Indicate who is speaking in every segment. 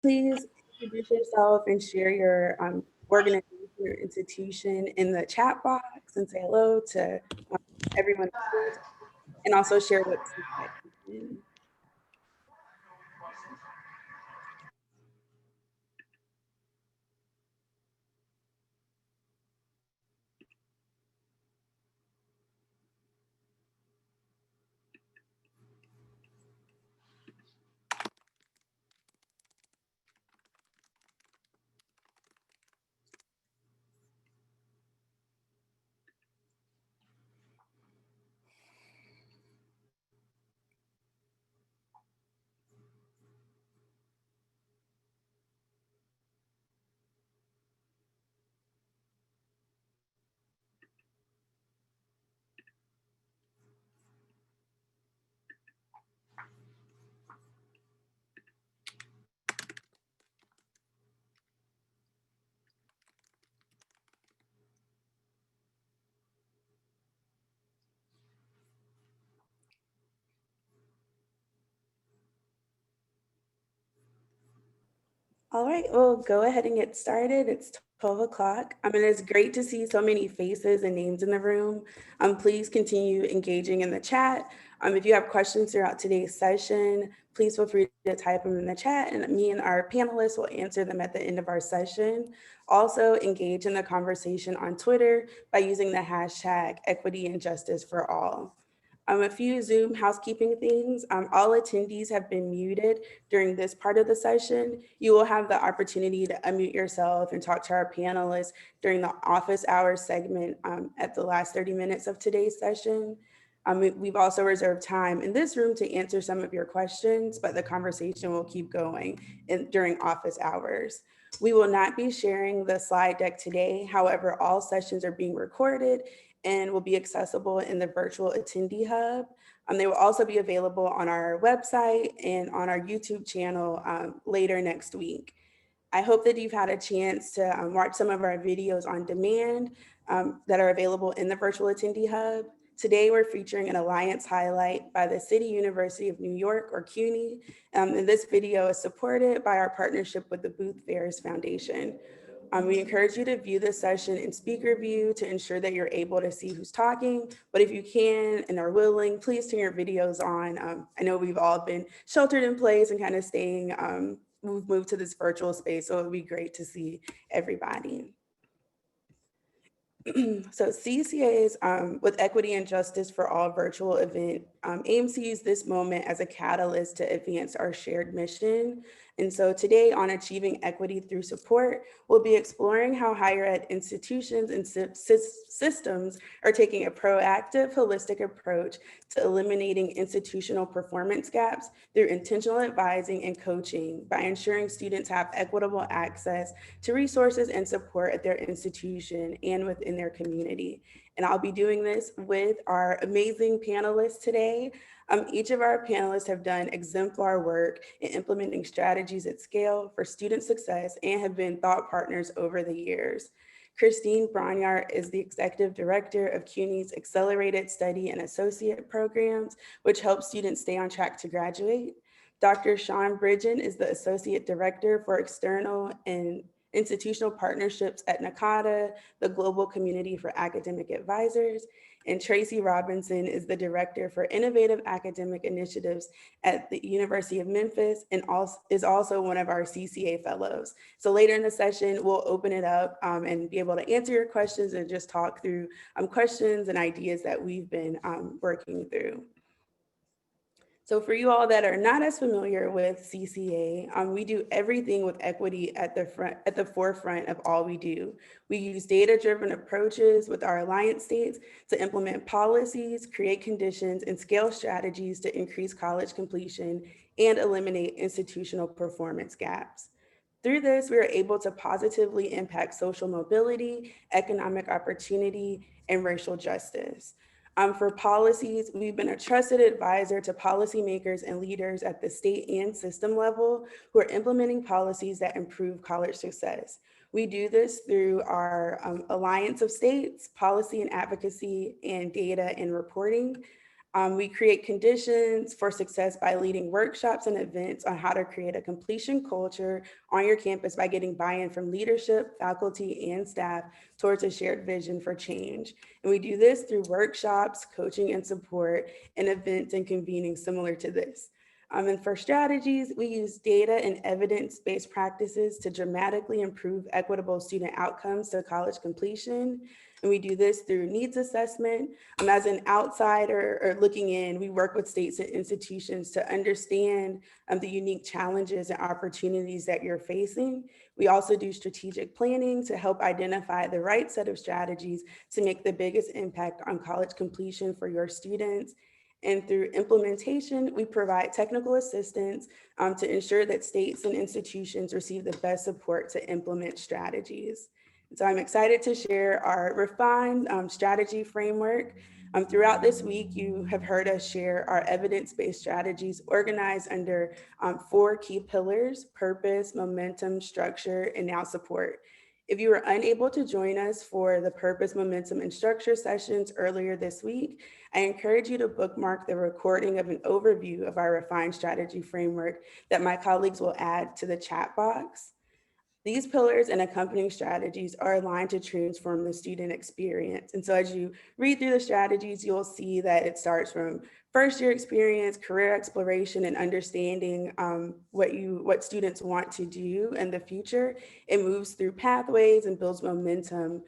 Speaker 1: Please introduce yourself and share your organization or institution in the chat box and say hello to everyone else, and also share what's next. All right, we'll go ahead and get started. It's 12 o'clock. It's great to see so many faces and names in the room. Please continue engaging in the chat. If you have questions throughout today's session, please feel free to type them in the chat, and me and our panelists will answer them at the end of our session. Also, engage in the conversation on Twitter by using the hashtag equity and justice for all. A few Zoom housekeeping things. All attendees have been muted during this part of the session. You will have the opportunity to unmute yourself and talk to our panelists during the office hours segment at the last 30 minutes of today's session. We've also reserved time in this room to answer some of your questions, but the conversation will keep going during office hours. We will not be sharing the slide deck today. However, all sessions are being recorded and will be accessible in the virtual attendee hub. They will also be available on our website and on our YouTube channel later next week. I hope that you've had a chance to watch some of our videos on demand that are available in the virtual attendee hub. Today, we're featuring an Alliance highlight by the City University of New York, or CUNY. And this video is supported by our partnership with the Booth Fairs Foundation. We encourage you to view this session in speaker view to ensure that you're able to see who's talking. But if you can and are willing, please turn your videos on. I know we've all been sheltered in place and kind of staying, we've moved to this virtual space, so it would be great to see everybody. So CCA's with Equity and Justice for All virtual event aims to use this moment as a catalyst to advance our shared mission. And so today on Achieving Equity Through Support, we'll be exploring how higher ed institutions and systems are taking a proactive, holistic approach to eliminating institutional performance gaps through intentional advising and coaching by ensuring students have equitable access to resources and support at their institution and within their community. And I'll be doing this with our amazing panelists today. Each of our panelists have done exemplar work in implementing strategies at scale for student success and have been thought partners over the years. Christine Brongniart is the Executive Director of CUNY's Accelerated Study and Associate Programs, which helps students stay on track to graduate. Dr. Sean Bridgen is the Associate Director for External and Institutional Partnerships at NACADA, the Global Community for Academic Advisors. And Tracy Robinson is the Director for Innovative Academic Initiatives at the University of Memphis and is also one of our CCA Fellows. So later in the session, we'll open it up and be able to answer your questions and just talk through questions and ideas that we've been working through. So for you all that are not as familiar with CCA, we do everything with equity at the forefront of all we do. We use data-driven approaches with our alliance states to implement policies, create conditions, and scale strategies to increase college completion and eliminate institutional performance gaps. Through this, we are able to positively impact social mobility, economic opportunity, and racial justice. For policies, we've been a trusted advisor to policymakers and leaders at the state and system level who are implementing policies that improve college success. We do this through our Alliance of States, policy and advocacy, and data and reporting. We create conditions for success by leading workshops and events on how to create a completion culture on your campus by getting buy-in from leadership, faculty, and staff towards a shared vision for change. And we do this through workshops, coaching and support, and events and convening similar to this. And for strategies, we use data and evidence-based practices to dramatically improve equitable student outcomes to college completion. And we do this through needs assessment. As an outsider or looking in, we work with states and institutions to understand the unique challenges and opportunities that you're facing. We also do strategic planning to help identify the right set of strategies to make the biggest impact on college completion for your students. And through implementation, we provide technical assistance to ensure that states and institutions receive the best support to implement strategies. So I'm excited to share our refined strategy framework. Throughout this week, you have heard us share our evidence-based strategies organized under 4 key pillars: purpose, momentum, structure, and now support. If you were unable to join us for the purpose, momentum, and structure sessions earlier this week, I encourage you to bookmark the recording of an overview of our refined strategy framework that my colleagues will add to the chat box. These pillars and accompanying strategies are aligned to transform the student experience. And so as you read through the strategies, you'll see that it starts from first year experience, career exploration, and understanding what students want to do in the future. It moves through pathways and builds momentum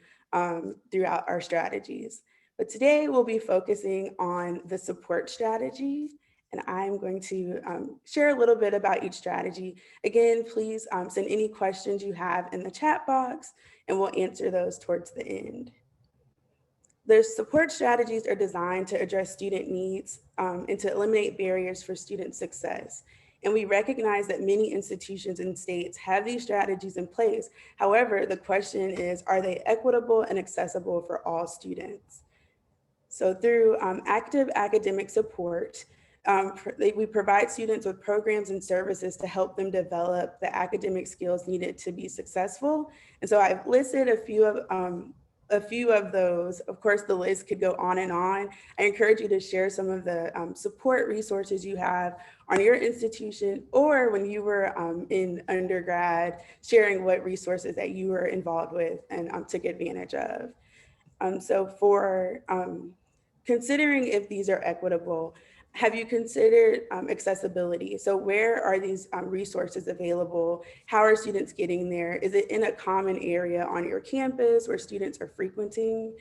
Speaker 1: throughout our strategies. But today we'll be focusing on the support strategy. And I'm going to share a little bit about each strategy. Again, please send any questions you have in the chat box, and we'll answer those towards the end. The support strategies are designed to address student needs and to eliminate barriers for student success. And we recognize that many institutions and states have these strategies in place. However, the question is, are they equitable and accessible for all students? So through active academic support, we provide students with programs and services to help them develop the academic skills needed to be successful. And so I've listed a few of those. Of course, the list could go on and on. I encourage you to share some of the support resources you have on your institution, or when you were in undergrad, sharing what resources that you were involved with and took advantage of. So for considering if these are equitable, have you considered accessibility? So where are these resources available? How are students getting there? Is it in a common area on your campus where students are frequenting?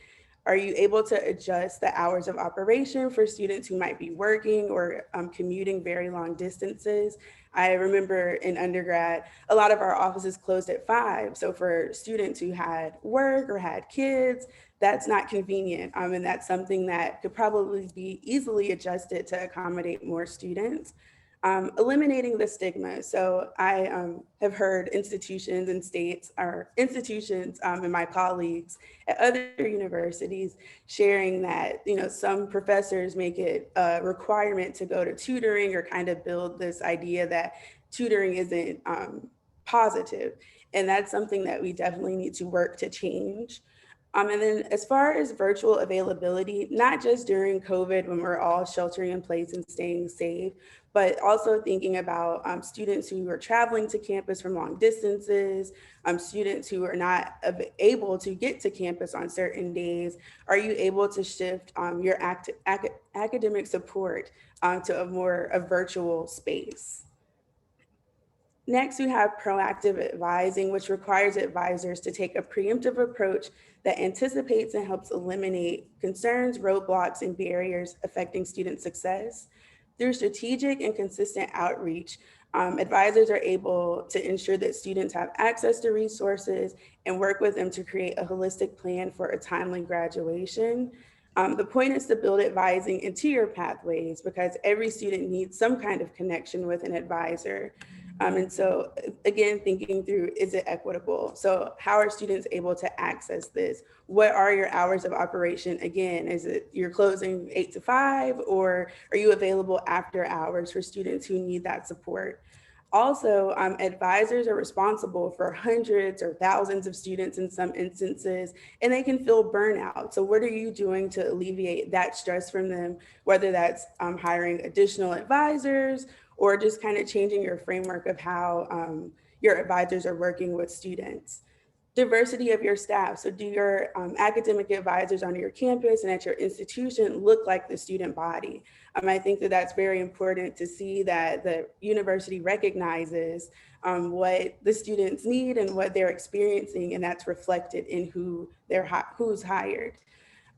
Speaker 1: Are you able to adjust the hours of operation for students who might be working or commuting very long distances? I remember in undergrad, a lot of our offices closed at 5. So for students who had work or had kids, that's not convenient. And that's something that could probably be easily adjusted to accommodate more students. Eliminating the stigma. So I have heard institutions and states, or institutions and my colleagues at other universities sharing that, some professors make it a requirement to go to tutoring or kind of build this idea that tutoring isn't positive. And that's something that we definitely need to work to change. And then as far as virtual availability, not just during COVID when we're all sheltering in place and staying safe, but also thinking about students who are traveling to campus from long distances, students who are not able to get to campus on certain days. Are you able to shift your academic support to a virtual space? Next, we have proactive advising, which requires advisors to take a preemptive approach that anticipates and helps eliminate concerns, roadblocks, and barriers affecting student success. Through strategic and consistent outreach, advisors are able to ensure that students have access to resources and work with them to create a holistic plan for a timely graduation. The point is to build advising into your pathways because every student needs some kind of connection with an advisor. And so again, thinking through, is it equitable? So how are students able to access this? What are your hours of operation? Again, is it you're closing 8 to 5, or are you available after hours for students who need that support? Also, advisors are responsible for hundreds or thousands of students in some instances, and they can feel burnout. So what are you doing to alleviate that stress from them, whether that's hiring additional advisors or just kind of changing your framework of how your advisors are working with students? Diversity of your staff. So do your academic advisors on your campus and at your institution look like the student body? I think that that's very important to see that the university recognizes what the students need and what they're experiencing, and that's reflected in who's hired.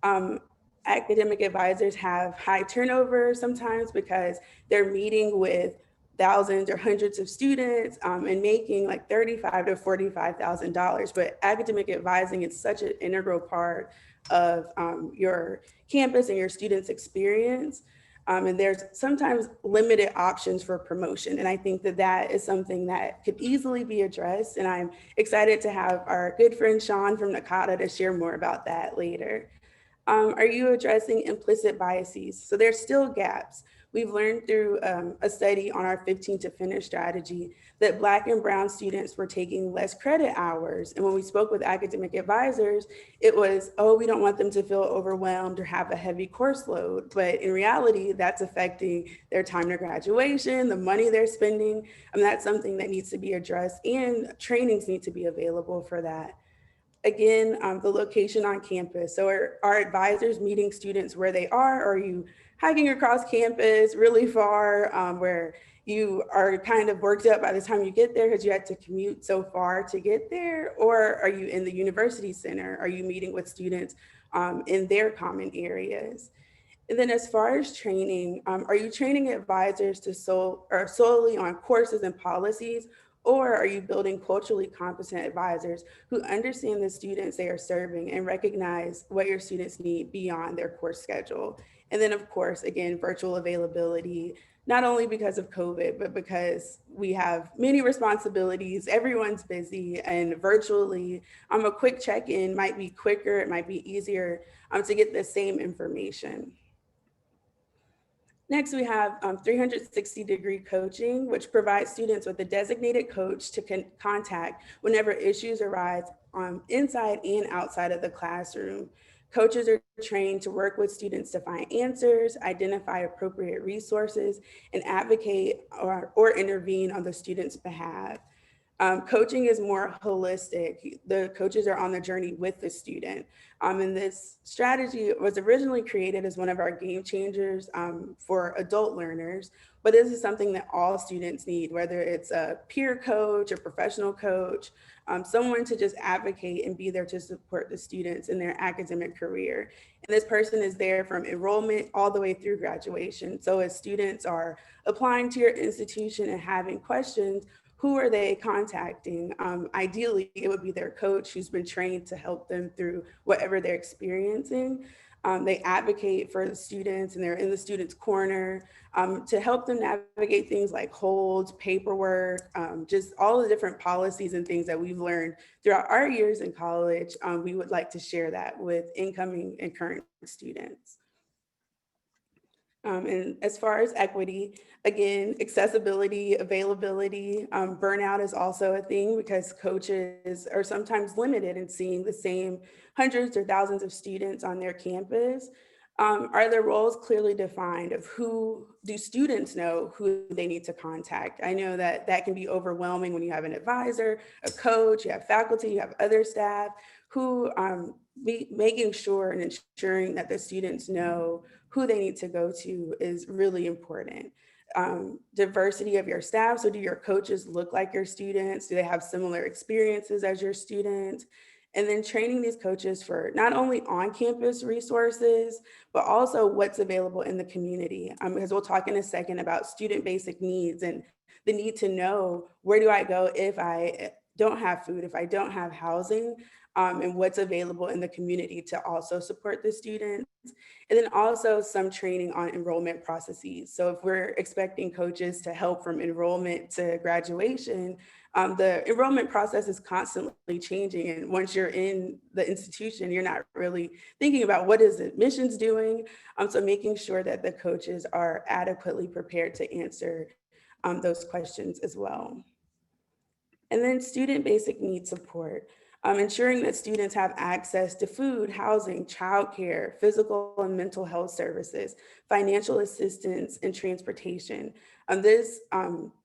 Speaker 1: Um, Academic advisors have high turnover sometimes because they're meeting with thousands or hundreds of students and making like $35,000 to $45,000. But academic advising is such an integral part of your campus and your students' experience. And there's sometimes limited options for promotion. And I think that that is something that could easily be addressed. And I'm excited to have our good friend Sean from NACADA to share more about that later. Are you addressing implicit biases? So there's still gaps. We've learned through a study on our 15 to finish strategy that Black and Brown students were taking less credit hours. And when we spoke with academic advisors, it was, oh, we don't want them to feel overwhelmed or have a heavy course load. But in reality, that's affecting their time to graduation, the money they're spending. And that's something that needs to be addressed, and trainings need to be available for that. Again, the location on campus. So are advisors meeting students where they are? Or are you hiking across campus really far where you are kind of worked up by the time you get there because you had to commute so far to get there? Or are you in the university center? Are you meeting with students in their common areas? And then as far as training, are you training advisors to solely on courses and policies, or are you building culturally competent advisors who understand the students they are serving and recognize what your students need beyond their course schedule? And then of course, again, virtual availability, not only because of COVID, but because we have many responsibilities, everyone's busy, and virtually, a quick check-in might be quicker, it might be easier to get the same information. Next, we have 360-degree coaching, which provides students with a designated coach to contact whenever issues arise inside and outside of the classroom. Coaches are trained to work with students to find answers, identify appropriate resources, and advocate or intervene on the student's behalf. Coaching is more holistic. The coaches are on the journey with the student. And this strategy was originally created as one of our game changers for adult learners, but this is something that all students need, whether it's a peer coach, a professional coach, someone to just advocate and be there to support the students in their academic career. And this person is there from enrollment all the way through graduation. So as students are applying to your institution and having questions, who are they contacting? Ideally, it would be their coach who's been trained to help them through whatever they're experiencing. They advocate for the students and they're in the students' corner to help them navigate things like holds, paperwork, just all the different policies and things that we've learned throughout our years in college. We would like to share that with incoming and current students. And as far as equity, again, accessibility, availability, burnout is also a thing because coaches are sometimes limited in seeing the same hundreds or thousands of students on their campus. Are their roles clearly defined of who do students know who they need to contact? I know that that can be overwhelming when you have an advisor, a coach, you have faculty, you have other staff who making sure and ensuring that the students know who they need to go to is really important. Diversity of your staff. So do your coaches look like your students? Do they have similar experiences as your students? And then training these coaches for not only on-campus resources, but also what's available in the community. Because we'll talk in a second about student basic needs and the need to know, where do I go if I don't have food, if I don't have housing, and what's available in the community to also support the students. And then also some training on enrollment processes. So if we're expecting coaches to help from enrollment to graduation, the enrollment process is constantly changing. And once you're in the institution, you're not really thinking about what is admissions doing. So making sure that the coaches are adequately prepared to answer those questions as well. And then student basic needs support, ensuring that students have access to food, housing, childcare, physical and mental health services, financial assistance, and transportation. This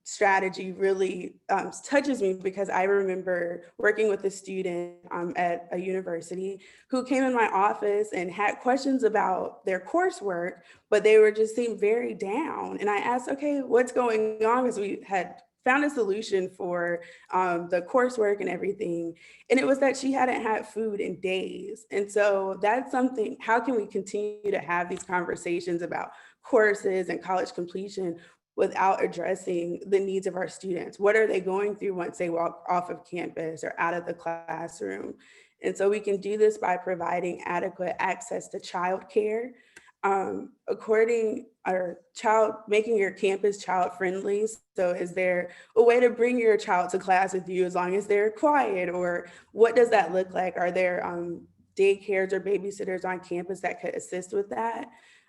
Speaker 1: strategy really touches me because I remember working with a student at a university who came in my office and had questions about their coursework, but they were just seemed very down. And I asked, okay, what's going on? Because we had found a solution for the coursework and everything. And it was that she hadn't had food in days. And so that's something, how can we continue to have these conversations about courses and college completion without addressing the needs of our students? What are they going through once they walk off of campus or out of the classroom? And so we can do this by providing adequate access to childcare, making your campus child friendly. So is there a way to bring your child to class with you as long as they're quiet, or what does that look like? Are there daycares or babysitters on campus that could assist with that?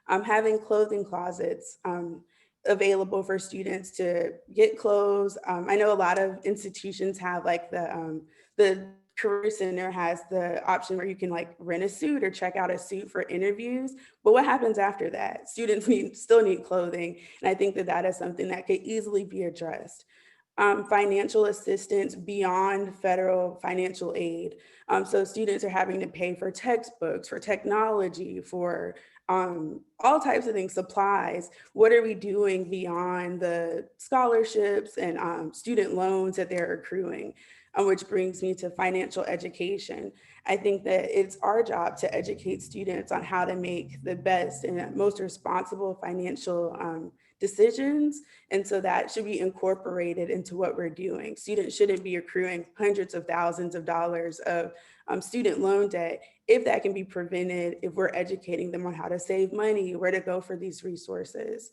Speaker 1: Having clothing closets available for students to get clothes. I know a lot of institutions have like the Career Center has the option where you can like rent a suit or check out a suit for interviews. But what happens after that? Students still need clothing. And I think that that is something that could easily be addressed. Financial assistance beyond federal financial aid. So students are having to pay for textbooks, for technology, for all types of things, supplies. What are we doing beyond the scholarships and student loans that they're accruing? Which brings me to financial education. I think that it's our job to educate students on how to make the best and most responsible financial decisions. And so that should be incorporated into what we're doing. Students shouldn't be accruing hundreds of thousands of dollars of student loan debt if that can be prevented, if we're educating them on how to save money, where to go for these resources.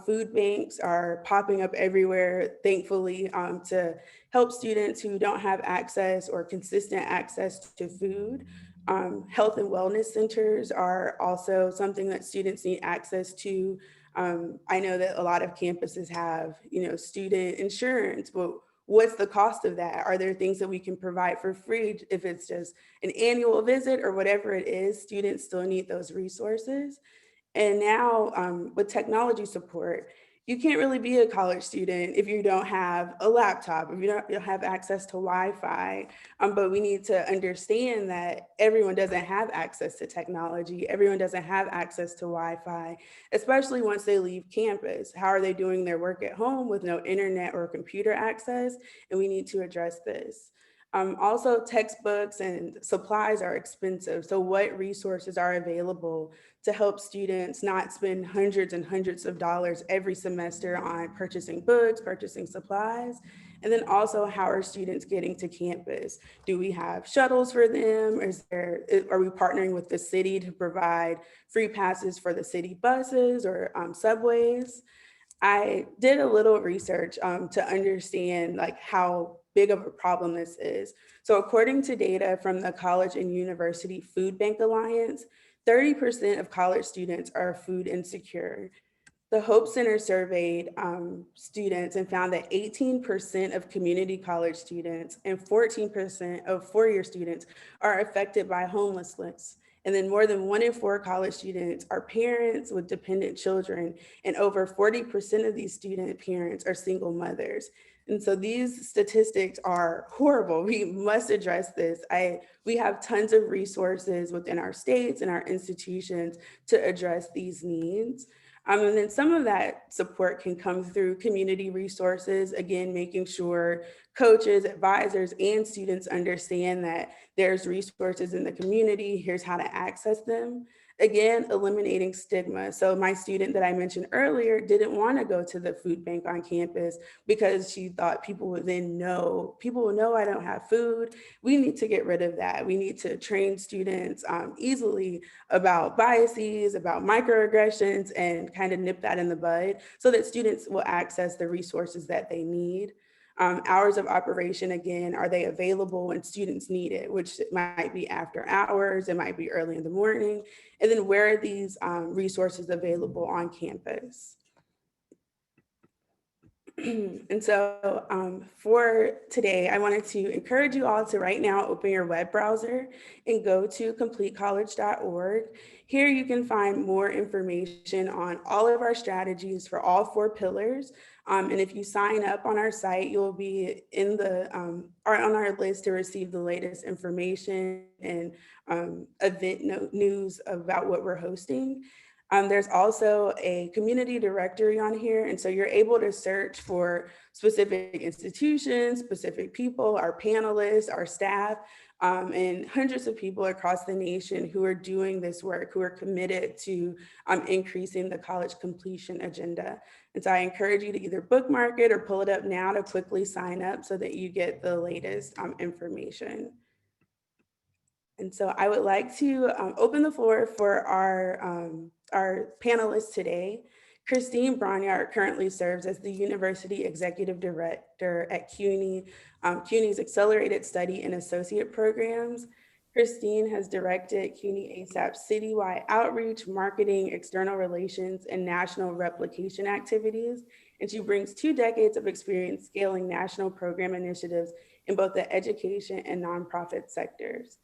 Speaker 1: Food banks are popping up everywhere, thankfully, to help students who don't have access or consistent access to food. Health and wellness centers are also something that students need access to. I know that a lot of campuses have, student insurance, but what's the cost of that? Are there things that we can provide for free if it's just an annual visit or whatever it is? Students still need those resources. And now with technology support, you can't really be a college student if you don't have a laptop, if you don't have access to Wi-Fi. But we need to understand that everyone doesn't have access to technology. Everyone doesn't have access to Wi-Fi, especially once they leave campus. How are they doing their work at home with no internet or computer access? And we need to address this. Also, textbooks and supplies are expensive. So what resources are available to help students not spend hundreds and hundreds of dollars every semester on purchasing books, purchasing supplies? And then also, how are students getting to campus? Do we have shuttles for them? Are we partnering with the city to provide free passes for the city buses or subways? I did a little research to understand like how big of a problem this is. So according to data from the College and University Food Bank Alliance, 30% of college students are food insecure. The Hope Center surveyed students and found that 18% of community college students and 14% of four-year students are affected by homelessness. And then more than 1 in 4 college students are parents with dependent children, and over 40% of these student parents are single mothers. And so these statistics are horrible. We must address this. We have tons of resources within our states and our institutions to address these needs. And then some of that support can come through community resources, again, making sure coaches, advisors, and students understand that there's resources in the community, here's how to access them. Again, eliminating stigma. So my student that I mentioned earlier didn't want to go to the food bank on campus because she thought people will know I don't have food. We need to get rid of that. We need to train students easily about biases, about microaggressions, and kind of nip that in the bud so that students will access the resources that they need. Hours of operation, again, are they available when students need it, which might be after hours, it might be early in the morning. And then where are these resources available on campus? And so for today, I wanted to encourage you all to right now open your web browser and go to CompleteCollegeorg. Here you can find more information on all of our strategies for all 4 pillars. And if you sign up on our site, you'll be in the or on our list to receive the latest information and event news about what we're hosting. There's also a community directory on here. And so you're able to search for specific institutions, specific people, our panelists, our staff, and hundreds of people across the nation who are doing this work, who are committed to increasing the college completion agenda. And so I encourage you to either bookmark it or pull it up now to quickly sign up so that you get the latest information. And so I would like to open the floor for our panelists today. Christine Brongniart currently serves as the University Executive Director at CUNY, CUNY's Accelerated Study and Associate Programs. Christine has directed CUNY ASAP's citywide outreach, marketing, external relations, and national replication activities. And she brings 2 decades of experience scaling national program initiatives in both the education and nonprofit sectors.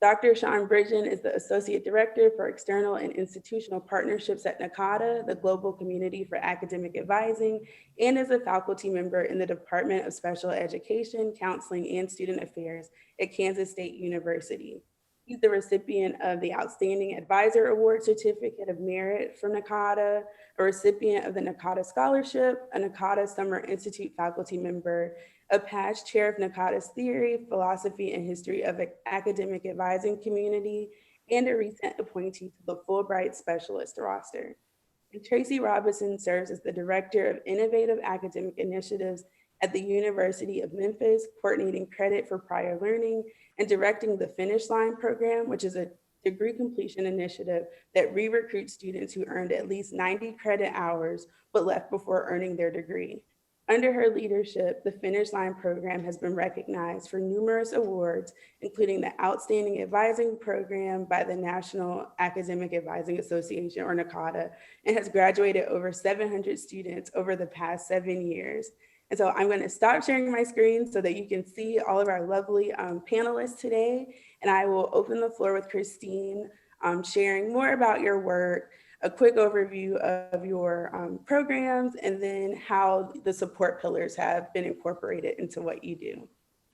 Speaker 1: Dr. Bridgen is the Associate Director for External and Institutional Partnerships at NACADA, the Global Community for Academic Advising, and is a faculty member in the Department of Special Education, Counseling, and Student Affairs at Kansas State University. He's the recipient of the Outstanding Advisor Award Certificate of Merit from NACADA, a recipient of the NACADA Scholarship, a NACADA Summer Institute faculty member, a past chair of NACADA's Theory, Philosophy, and History of Academic Advising Community, and a recent appointee to the Fulbright Specialist roster. And Tracy Robinson serves as the Director of Innovative Academic Initiatives at the University of Memphis, coordinating credit for prior learning and directing the Finish Line program, which is a degree completion initiative that re-recruits students who earned at least 90 credit hours but left before earning their degree. Under her leadership, the Finish Line program has been recognized for numerous awards, including the Outstanding Advising Program by the National Academic Advising Association, or NACADA, and has graduated over 700 students over the past 7 years. And so I'm going to stop sharing my screen so that you can see all of our lovely panelists today. And I will open the floor with Christine sharing more about your work, a quick overview of your programs, and then how the support pillars have been incorporated into what you do.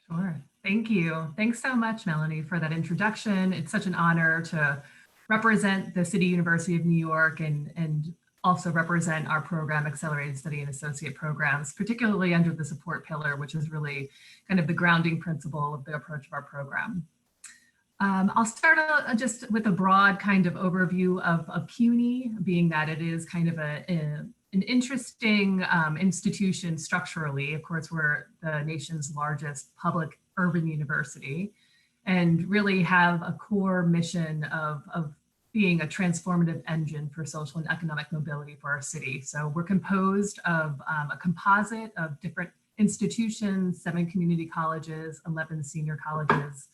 Speaker 2: Sure. Thank you. Thanks so much, Melanie, for that introduction. It's such an honor to represent the City University of New York and also represent our program, Accelerated Study and Associate Programs, particularly under the support pillar, which is really kind of the grounding principle of the approach of our program. I'll start just with a broad kind of overview of CUNY, being that it is kind of an interesting institution structurally. Of course, we're the nation's largest public urban university and really have a core mission of being a transformative engine for social and economic mobility for our city. So we're composed of a composite of different institutions, 7 community colleges, 11 senior colleges,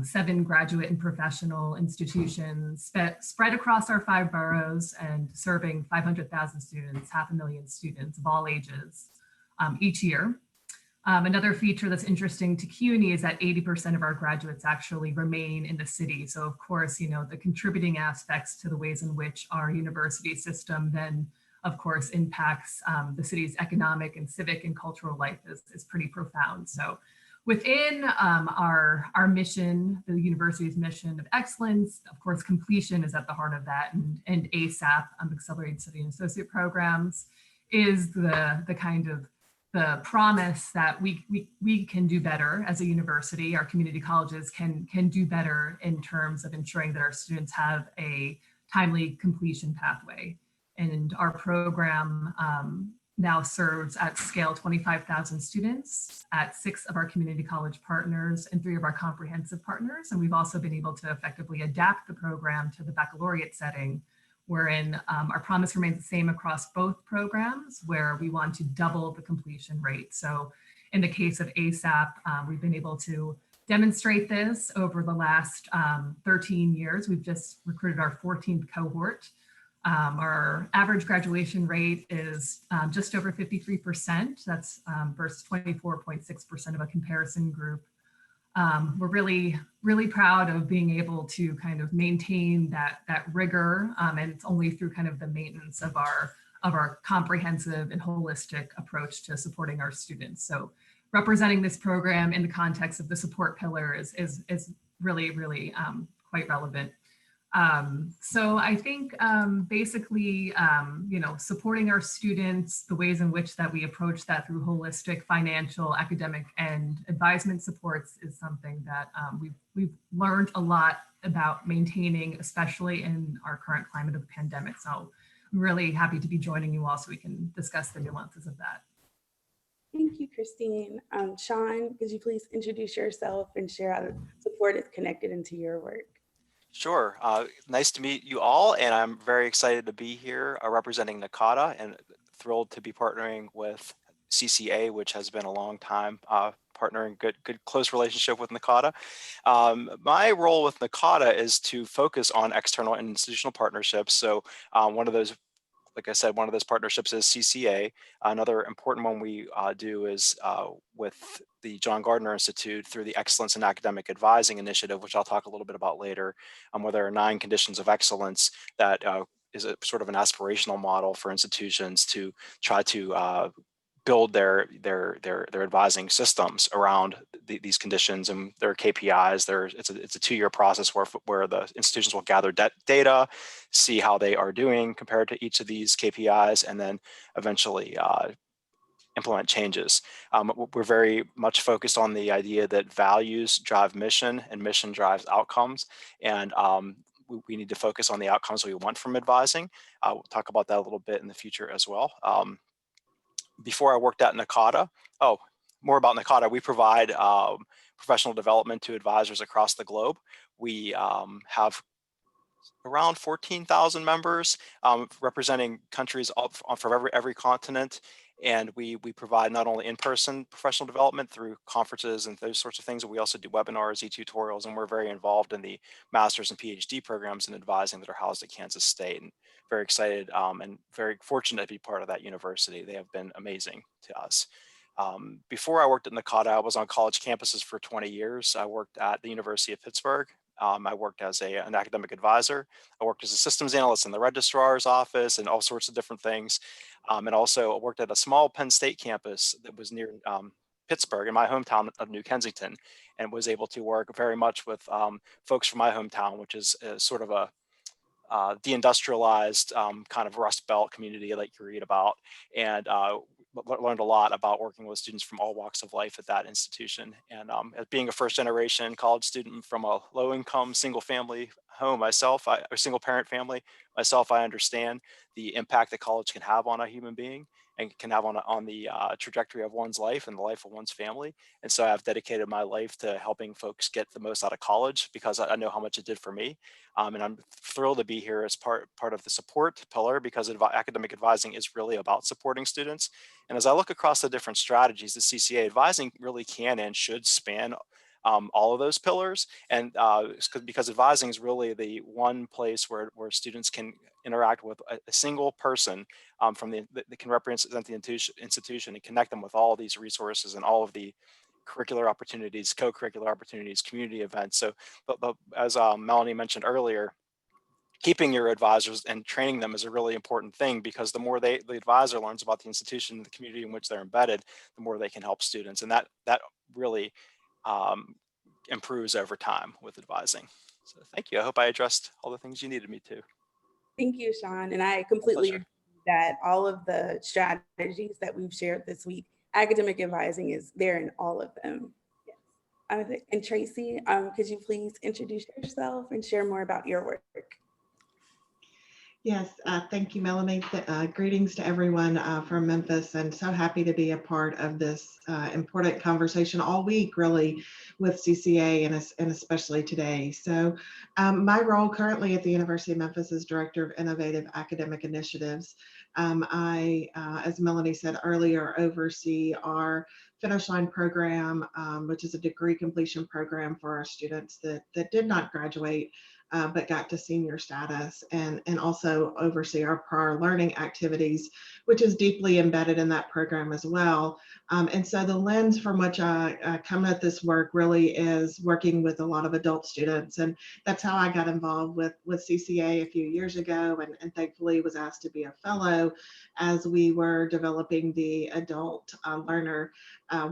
Speaker 2: 7 graduate and professional institutions spread across our 5 boroughs and serving 500,000 students, 500,000 students of all ages each year. Another feature that's interesting to CUNY is that 80% of our graduates actually remain in the city. So of course, you know, the contributing aspects to the ways in which our university system then, of course, impacts the city's economic and civic and cultural life is pretty profound. So within our mission, the university's mission of excellence, of course, completion is at the heart of that, and ASAP, Accelerated Study and Associate Programs, is the kind of the promise that we can do better as a university. Our community colleges can do better in terms of ensuring that our students have a timely completion pathway. And our program now serves at scale 25,000 students at 6 of our community college partners and 3 of our comprehensive partners. And we've also been able to effectively adapt the program to the baccalaureate setting, wherein our promise remains the same across both programs, where we want to double the completion rate. So in the case of ASAP, we've been able to demonstrate this over the last 13 years. We've just recruited our 14th cohort. Our average graduation rate is just over 53%. That's versus 24.6% of a comparison group. We're really proud of being able to kind of maintain that rigor, and it's only through kind of the maintenance of our comprehensive and holistic approach to supporting our students. So representing this program in the context of the support pillar is really quite relevant. So I think basically, supporting our students, the ways in which that we approach that through holistic financial, academic, and advisement supports is something that we've learned a lot about maintaining, especially in our current climate of the pandemic. So I'm really happy to be joining you all so we can discuss the nuances of that.
Speaker 1: Thank you, Christine. Sean, could you please introduce yourself and share how the support is connected into your work?
Speaker 3: Sure. Nice to meet you all, and I'm very excited to be here representing NACADA and thrilled to be partnering with CCA, which has been a long time partnering, good close relationship with NACADA. My role with NACADA is to focus on external and institutional partnerships. So one of those, like I said, one of those partnerships is CCA. Another important one we do is with the John Gardner Institute through the Excellence in Academic Advising Initiative, which I'll talk a little bit about later, where there are 9 conditions of excellence that is a sort of an aspirational model for institutions to try to build their advising systems around these conditions and their KPIs. It's a 2-year process where the institutions will gather data, see how they are doing compared to each of these KPIs, and then eventually implement changes. We're very much focused on the idea that values drive mission and mission drives outcomes. And we need to focus on the outcomes we want from advising. We'll talk about that a little bit in the future as well. Before I worked at NACADA, more about NACADA, we provide professional development to advisors across the globe. We have around 14,000 members representing countries from every continent. And we provide not only in-person professional development through conferences and those sorts of things, but we also do webinars, e-tutorials, and we're very involved in the master's and PhD programs in advising that are housed at Kansas State. And very excited and very fortunate to be part of that university. They have been amazing to us. Before I worked at NACADA, I was on college campuses for 20 years. I worked at the University of Pittsburgh. I worked as an academic advisor. I worked as a systems analyst in the registrar's office and all sorts of different things. And also worked at a small Penn State campus that was near Pittsburgh in my hometown of New Kensington, and was able to work very much with folks from my hometown, which is sort of a deindustrialized kind of Rust Belt community like you read about, and learned a lot about working with students from all walks of life at that institution. And as being a first generation college student from a low income single family home myself, a single parent family myself, I understand the impact that college can have on a human being and can have on the trajectory of one's life and the life of one's family. And so I've dedicated my life to helping folks get the most out of college because I know how much it did for me. And I'm thrilled to be here as part of the support pillar because academic advising is really about supporting students. And as I look across the different strategies, the CCA advising really can and should span all of those pillars. And because advising is really the one place where students can interact with a single person that can represent the institution and connect them with all of these resources and all of the curricular opportunities, co-curricular opportunities, community events. So, but as Melanie mentioned earlier, keeping your advisors and training them is a really important thing because the more the advisor learns about the institution, the community in which they're embedded, the more they can help students. And that really improves over time with advising. So thank you. I hope I addressed all the things you needed me to.
Speaker 1: Thank you, Sean. And I completely agree that all of the strategies that we've shared this week, academic advising is there in all of them. Yes. And Tracy, could you please introduce yourself and share more about your work?
Speaker 4: Yes, thank you, Melanie. Greetings to everyone from Memphis, and so happy to be a part of this important conversation all week, really, with CCA and especially today. So my role currently at the University of Memphis is Director of Innovative Academic Initiatives. I, as Melanie said earlier, oversee our Finish Line program, which is a degree completion program for our students that did not graduate but got to senior status, and also oversee our prior learning activities, which is deeply embedded in that program as well. And so the lens from which I come at this work really is working with a lot of adult students. And that's how I got involved with CCA a few years ago, and thankfully was asked to be a fellow as we were developing the adult learner,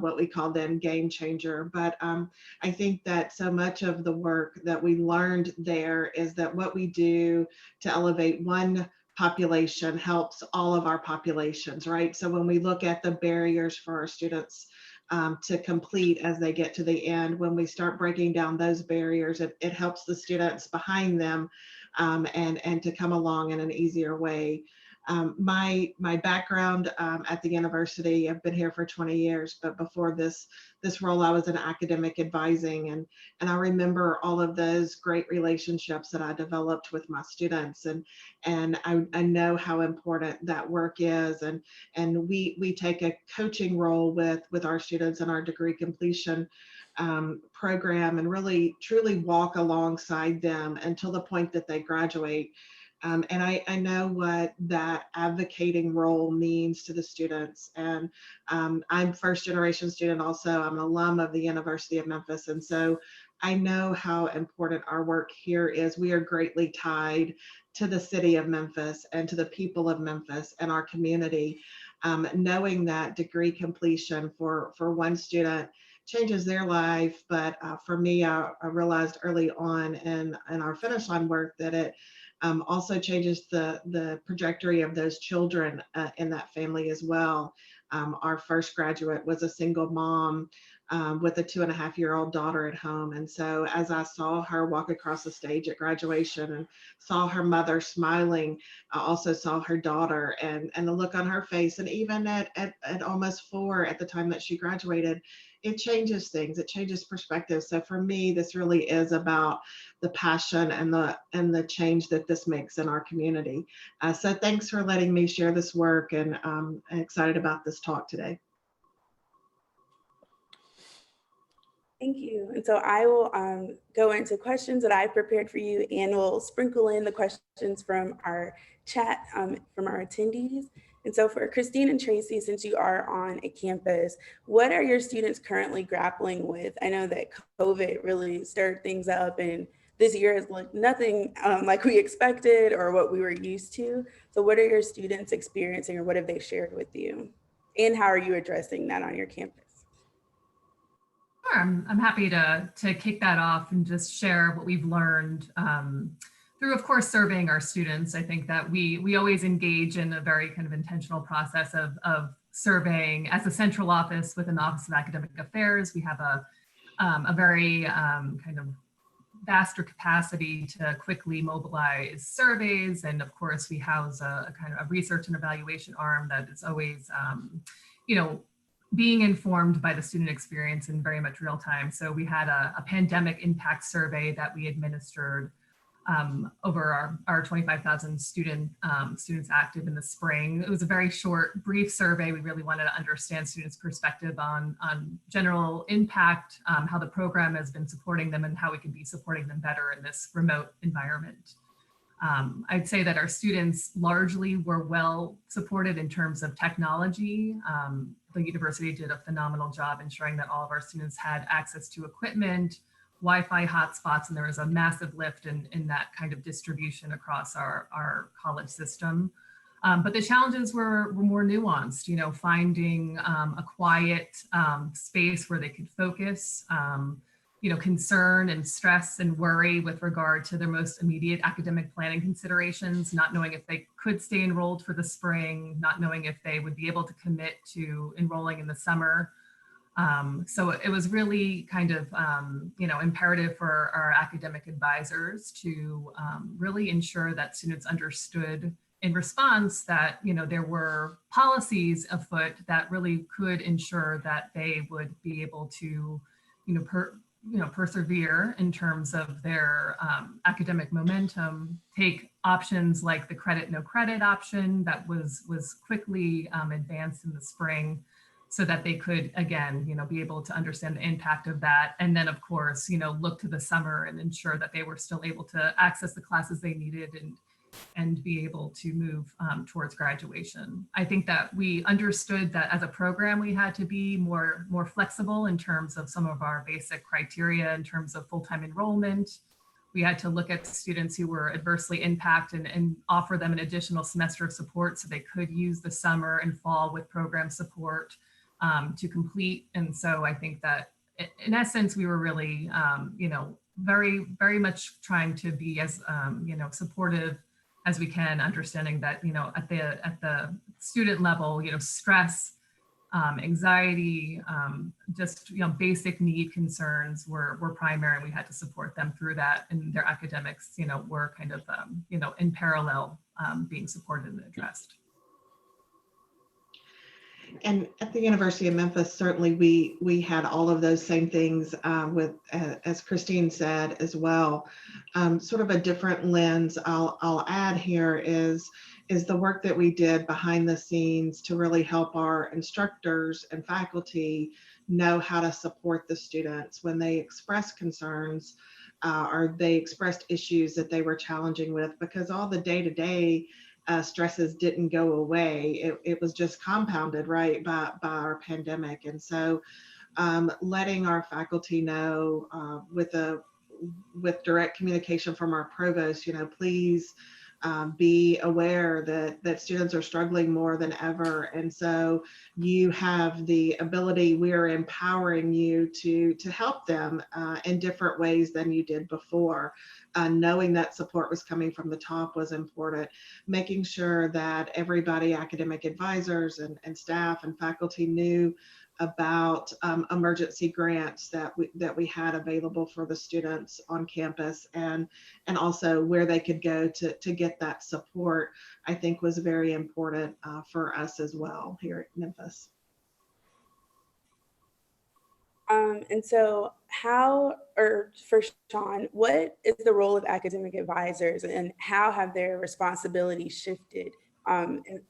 Speaker 4: what we call then game changer. But I think that so much of the work that we learned there is that what we do to elevate one population helps all of our populations, right? So when we look at the barriers for our students to complete as they get to the end, when we start breaking down those barriers, it helps the students behind them and to come along in an easier way. My background at the university, I've been here for 20 years, but before this role, I was in academic advising, and I remember all of those great relationships that I developed with my students, and I know how important that work is, and we take a coaching role with our students in our degree completion program, and really truly walk alongside them until the point that they graduate. And I know what that advocating role means to the students. And I'm first generation student also. I'm an alum of the University of Memphis. And so I know how important our work here is. We are greatly tied to the city of Memphis and to the people of Memphis and our community. Knowing that degree completion for one student changes their life. But for me, I realized early on in our finish line work that it also changes the trajectory of those children in that family as well. Our first graduate was a single mom with a 2.5-year-old daughter at home. And so as I saw her walk across the stage at graduation and saw her mother smiling, I also saw her daughter and the look on her face. And even at almost 4 at the time that she graduated, it changes things, it changes perspective. So for me, this really is about the passion and the change that this makes in our community. So thanks for letting me share this work, and I'm excited about this talk today.
Speaker 1: Thank you. And so I will go into questions that I prepared for you, and we'll sprinkle in the questions from our chat from our attendees. And so for Christine and Tracy, since you are on a campus, what are your students currently grappling with? I know that COVID really stirred things up, and this year has looked nothing like we expected or what we were used to. So what are your students experiencing, or what have they shared with you? And how are you addressing that on your campus?
Speaker 2: Sure, I'm happy to kick that off and just share what we've learned through, of course, surveying our students. I think that we always engage in a very kind of intentional process of surveying. As a central office with an Office of Academic Affairs, we have a very kind of vaster capacity to quickly mobilize surveys. And of course, we house a kind of a research and evaluation arm that is always, being informed by the student experience in very much real time. So we had a pandemic impact survey that we administered over our 25,000 students active in the spring. It was a very short, brief survey. We really wanted to understand students' perspective on general impact, how the program has been supporting them, and how we can be supporting them better in this remote environment. I'd say that our students largely were well supported in terms of technology. The university did a phenomenal job ensuring that all of our students had access to equipment, Wi-Fi hotspots, and there was a massive lift in that kind of distribution across our college system. But the challenges were more nuanced, finding a quiet space where they could focus, concern and stress and worry with regard to their most immediate academic planning considerations, not knowing if they could stay enrolled for the spring, not knowing if they would be able to commit to enrolling in the summer. So it was really kind of, imperative for our academic advisors to really ensure that students understood in response that, there were policies afoot that really could ensure that they would be able to, persevere in terms of their academic momentum, take options like the credit, no credit option that was quickly advanced in the spring. so that they could, again, be able to understand the impact of that. And then, of course, look to the summer and ensure that they were still able to access the classes they needed and be able to move towards graduation. I think that we understood that as a program, we had to be more flexible in terms of some of our basic criteria in terms of full-time enrollment. We had to look at students who were adversely impacted and offer them an additional semester of support so they could use the summer and fall with program support to complete. And so I think that in essence, we were really, very, very much trying to be as, supportive as we can, understanding that, at the student level, stress, anxiety, just, basic need concerns were primary, and we had to support them through that. And their academics, were kind of, in parallel, being supported and addressed.
Speaker 4: And at the University of Memphis, certainly we had all of those same things with, as Christine said as well. Sort of a different lens I'll add here is the work that we did behind the scenes to really help our instructors and faculty know how to support the students when they express concerns or they expressed issues that they were challenging with, because all the day-to-day stresses didn't go away. It was just compounded, right, by our pandemic. And so letting our faculty know with direct communication from our provost, please be aware that students are struggling more than ever. And so you have the ability, we're empowering you to help them in different ways than you did before. Knowing that support was coming from the top was important. Making sure that everybody, academic advisors and staff and faculty, knew about emergency grants that we had available for the students on campus, and also where they could go to get that support, I think was very important for us as well here at Memphis.
Speaker 1: And so for Sean, what is the role of academic advisors, and how have their responsibilities shifted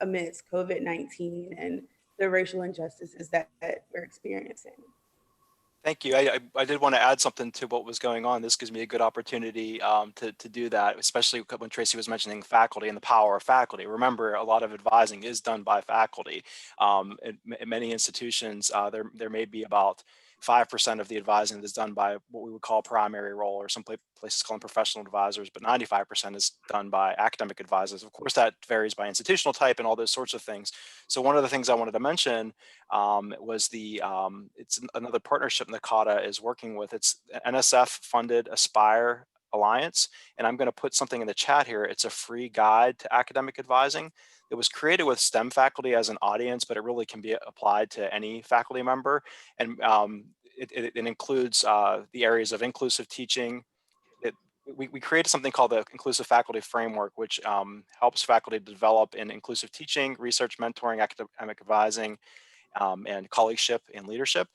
Speaker 1: amidst COVID-19 and the racial injustices that we're experiencing?
Speaker 3: Thank you. I did want to add something to what was going on. This gives me a good opportunity to do that, especially when Tracy was mentioning faculty and the power of faculty. Remember, a lot of advising is done by faculty. In many institutions, there may be about 5% of the advising is done by what we would call primary role, or some places call them professional advisors, but 95% is done by academic advisors. Of course, that varies by institutional type and all those sorts of things. So one of the things I wanted to mention was it's another partnership NACADA is working with. It's NSF funded Aspire Alliance, and I'm going to put something in the chat here. It's a free guide to academic advising. It was created with STEM faculty as an audience, but it really can be applied to any faculty member. And it includes the areas of inclusive teaching. We created something called the Inclusive Faculty Framework, which helps faculty develop in inclusive teaching, research, mentoring, academic advising, and colleagueship and leadership.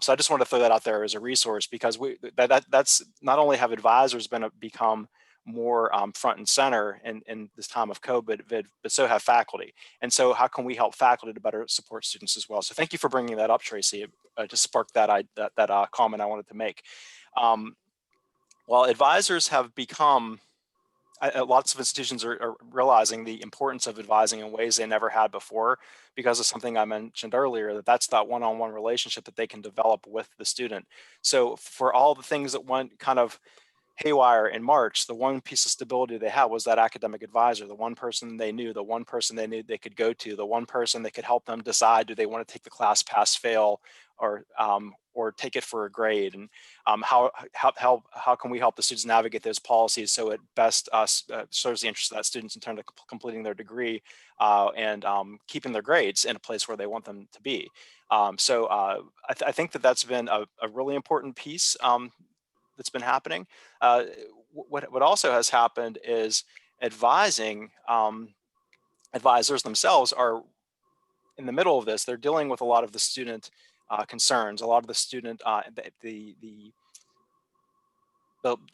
Speaker 3: So I just want to throw that out there as a resource, because that's not only have advisors become more front and center in this time of COVID, but so have faculty. And so how can we help faculty to better support students as well? So thank you for bringing that up, Tracy. It just sparked that comment I wanted to make. While advisors have become, lots of institutions are realizing the importance of advising in ways they never had before, because of something I mentioned earlier, that's that one-on-one relationship that they can develop with the student. So for all the things that went kind of haywire in March, the one piece of stability they had was that academic advisor, the one person they knew, the one person they knew they could go to, the one person that could help them decide, do they want to take the class pass fail or take it for a grade, and how can we help the students navigate those policies so it best serves the interest of that students in terms of completing their degree and keeping their grades in a place where they want them to be. So I think that's been a really important piece that's been happening. What also has happened is advisors themselves are in the middle of this. They're dealing with a lot of the student concerns, a lot of the student, the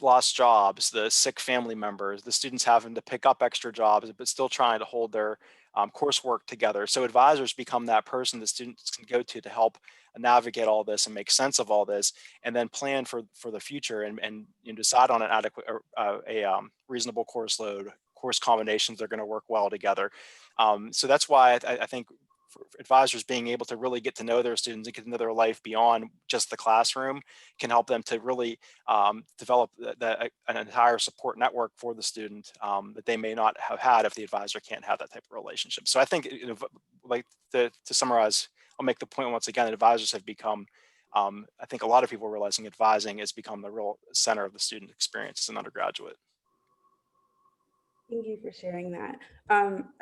Speaker 3: lost jobs, the sick family members, the students having to pick up extra jobs, but still trying to hold their coursework together. So advisors become that person the students can go to help navigate all this and make sense of all this, and then plan for the future and decide on an adequate reasonable course load, course combinations that are going to work well together. So that's why I think for advisors being able to really get to know their students and get to know their life beyond just the classroom can help them to really develop an entire support network for the student that they may not have had if the advisor can't have that type of relationship. So I think, like to summarize, I'll make the point once again that advisors have become, I think a lot of people are realizing advising has become the real center of the student experience as an undergraduate.
Speaker 1: Thank you for sharing that.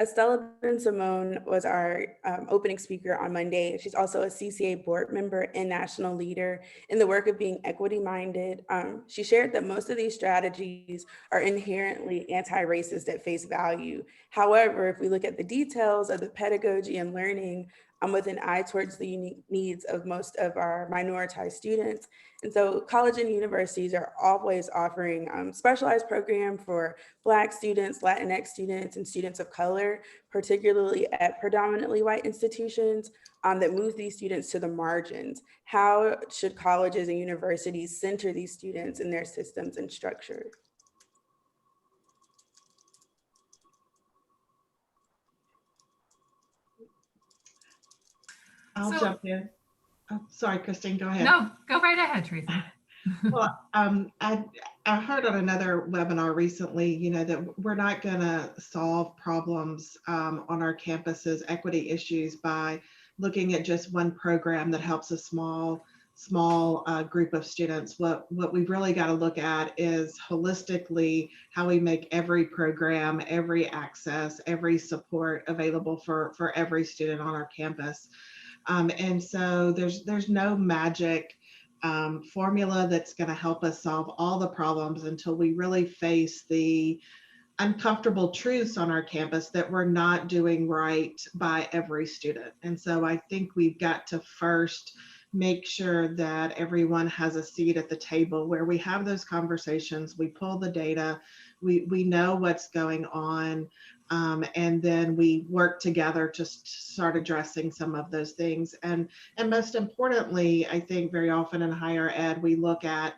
Speaker 1: Estela Simon was our opening speaker on Monday. She's also a CCA board member and national leader in the work of being equity-minded. She shared that most of these strategies are inherently anti-racist at face value. However, if we look at the details of the pedagogy and learning with an eye towards the unique needs of most of our minoritized students. And so college and universities are always offering specialized programs for Black students, Latinx students, and students of color, particularly at predominantly white institutions that move these students to the margins. How should colleges and universities center these students in their systems and structure?
Speaker 4: I'll jump in. Oh, sorry, Christine, go ahead.
Speaker 2: No, go right ahead, Tracy.
Speaker 4: Well, I heard on another webinar recently, that we're not going to solve problems on our campuses, equity issues, by looking at just one program that helps a small group of students. What we've really got to look at is holistically how we make every program, every access, every support available for every student on our campus. And so there's no magic formula that's going to help us solve all the problems until we really face the uncomfortable truths on our campus that we're not doing right by every student. And so I think we've got to first make sure that everyone has a seat at the table where we have those conversations, we pull the data, we know what's going on, and then we work together to start addressing some of those things. And most importantly, I think very often in higher ed, we look at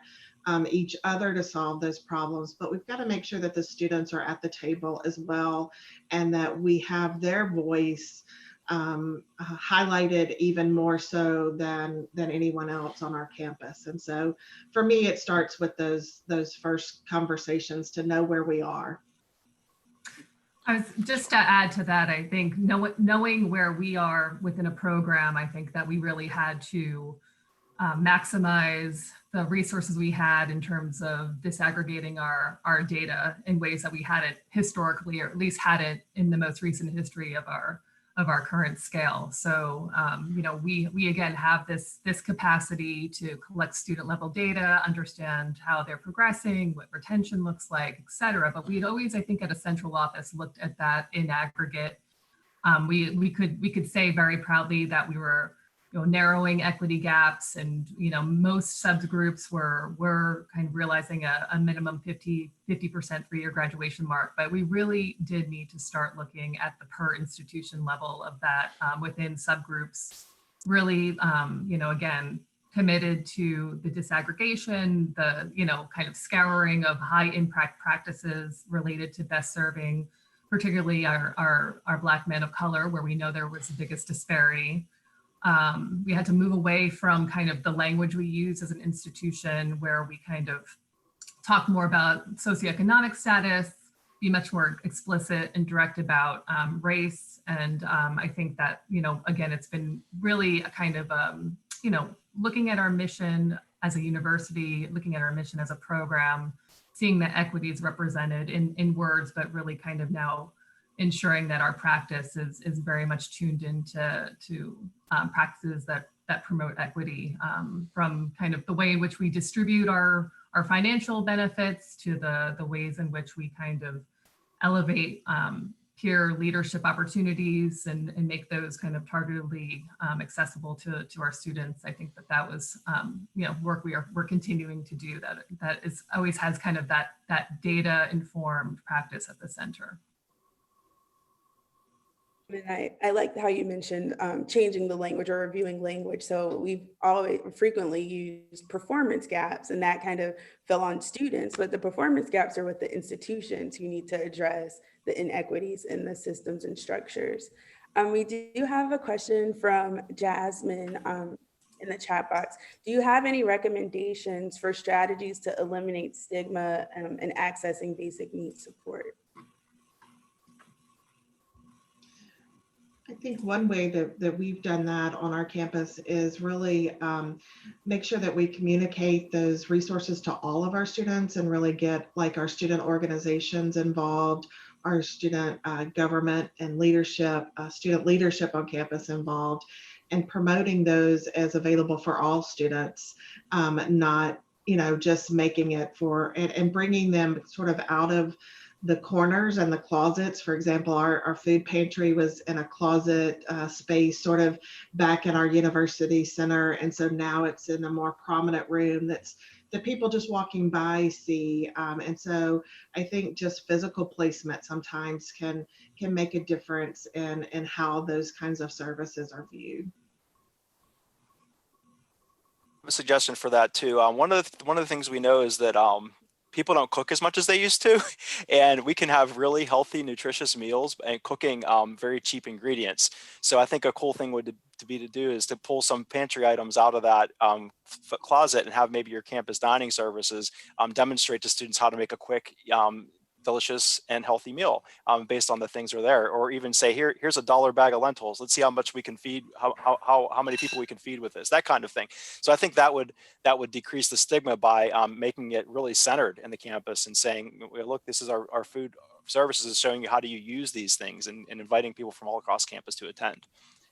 Speaker 4: each other to solve those problems, but we've got to make sure that the students are at the table as well, and that we have their voice highlighted even more so than anyone else on our campus. And so for me, it starts with those first conversations to know where we are.
Speaker 2: Just to add to that, I think knowing where we are within a program, I think that we really had to maximize the resources we had in terms of disaggregating our data in ways that we hadn't historically, or at least hadn't in the most recent history of our current scale. So, we again have this capacity to collect student level data, understand how they're progressing, what retention looks like, et cetera. But we'd always, I think, at a central office looked at that in aggregate. We could say very proudly that we were narrowing equity gaps, and most subgroups were kind of realizing a minimum 50% 3-year graduation mark. But we really did need to start looking at the per institution level of that within subgroups. Really, again, committed to the disaggregation, the kind of scouring of high impact practices related to best serving, particularly our Black men of color, where we know there was the biggest disparity. We had to move away from kind of the language we use as an institution, where we kind of talk more about socioeconomic status, be much more explicit and direct about race. And I think that, again, it's been really a kind of, looking at our mission as a university, looking at our mission as a program, seeing that equity is represented in words, but really kind of now ensuring that our practice is very much tuned into practices that promote equity, from kind of the way in which we distribute our financial benefits to the ways in which we kind of elevate peer leadership opportunities and make those kind of targetedly accessible to our students. I think that was work we're continuing to do, that is always has kind of that data informed practice at the center.
Speaker 1: And I like how you mentioned changing the language or reviewing language. So we've always frequently used performance gaps, and that kind of fell on students, but the performance gaps are with the institutions who need to address the inequities in the systems and structures. We do have a question from Jasmine in the chat box. Do you have any recommendations for strategies to eliminate stigma and accessing basic needs support?
Speaker 4: I think one way that we've done that on our campus is really make sure that we communicate those resources to all of our students and really get like our student organizations involved, our student government and leadership, student leadership on campus involved, and promoting those as available for all students, not, you know, just making it for, and bringing them sort of out of the corners and the closets. For example, our food pantry was in a closet space sort of back in our university center. And so now it's in a more prominent room that people just walking by see. And so I think just physical placement sometimes can make a difference in how those kinds of services are viewed.
Speaker 3: A suggestion for that too. One of the things we know is that people don't cook as much as they used to, and we can have really healthy, nutritious meals and cooking very cheap ingredients. So I think a cool thing would be to do is to pull some pantry items out of that closet and have maybe your campus dining services demonstrate to students how to make a quick, delicious and healthy meal based on the things that are there, or even say, here's $1 bag of lentils. Let's see how much we can feed, how many people we can feed with this, that kind of thing. So I think that would decrease the stigma by making it really centered in the campus and saying, look, this is our food services is showing you how do you use these things, and inviting people from all across campus to attend.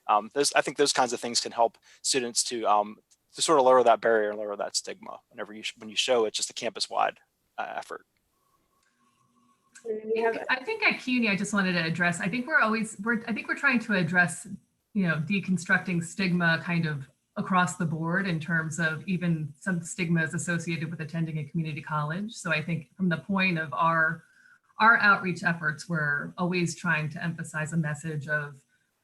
Speaker 3: I think those kinds of things can help students to sort of lower that barrier and lower that stigma whenever when you show it's just a campus-wide effort.
Speaker 2: I think at CUNY, I just wanted to address, I think we're trying to address, you know, deconstructing stigma kind of across the board in terms of even some stigmas associated with attending a community college. So I think from the point of our outreach efforts, we're always trying to emphasize a message of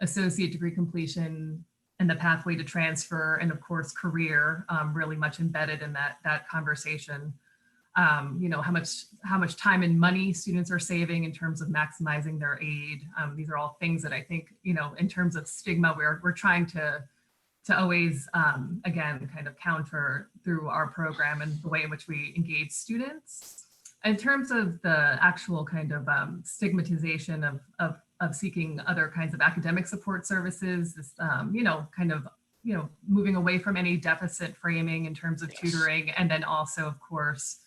Speaker 2: associate degree completion and the pathway to transfer, and of course, career, really much embedded in that conversation. You know, how much time and money students are saving in terms of maximizing their aid. These are all things that I think, you know, in terms of stigma, we're trying to always, again, kind of counter through our program and the way in which we engage students. In terms of the actual kind of stigmatization of seeking other kinds of academic support services, this, you know, kind of, you know, moving away from any deficit framing in terms of tutoring, and then also, of course,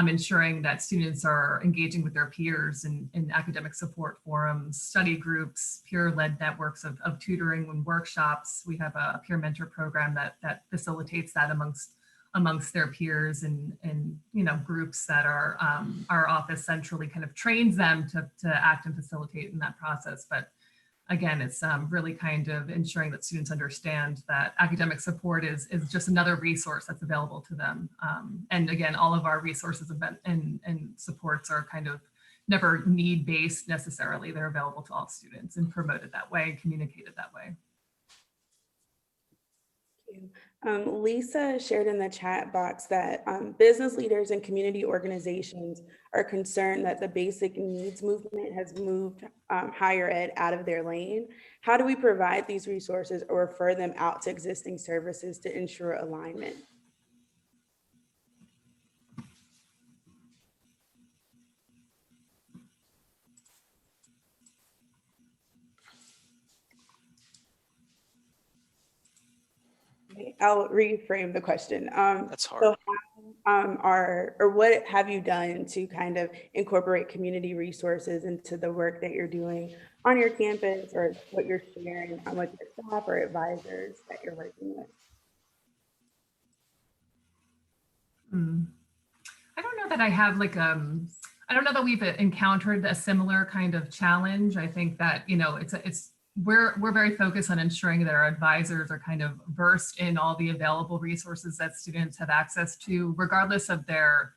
Speaker 2: ensuring that students are engaging with their peers in academic support forums, study groups, peer-led networks of tutoring and workshops. We have a peer mentor program that facilitates that amongst their peers, and you know, groups that are our office centrally kind of trains them to act and facilitate in that process. But again, it's really kind of ensuring that students understand that academic support is just another resource that's available to them. And again, all of our resources and supports are kind of never need-based necessarily. They're available to all students and promoted that way and communicated that way.
Speaker 1: Thank you. Lisa shared in the chat box that business leaders and community organizations are concerned that the basic needs movement has moved higher ed out of their lane. How do we provide these resources or refer them out to existing services to ensure alignment? I'll reframe the question.
Speaker 3: That's hard.
Speaker 1: So or what have you done to kind of incorporate community resources into the work that you're doing on your campus, or what you're sharing with your staff or advisors that you're working with?
Speaker 2: I don't know that I have like, I don't know that we've encountered a similar kind of challenge. I think that, you know, we're very focused on ensuring that our advisors are kind of versed in all the available resources that students have access to, regardless of their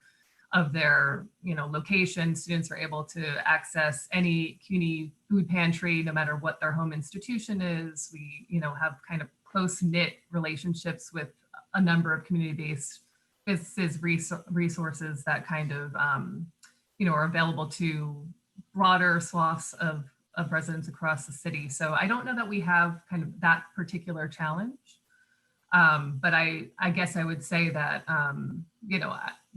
Speaker 2: of their location. Students are able to access any CUNY food pantry, no matter what their home institution is. We have kind of close-knit relationships with a number of community-based businesses, resources that kind of are available to broader swaths of residents across the city. So I don't know that we have kind of that particular challenge. But I guess I would say that,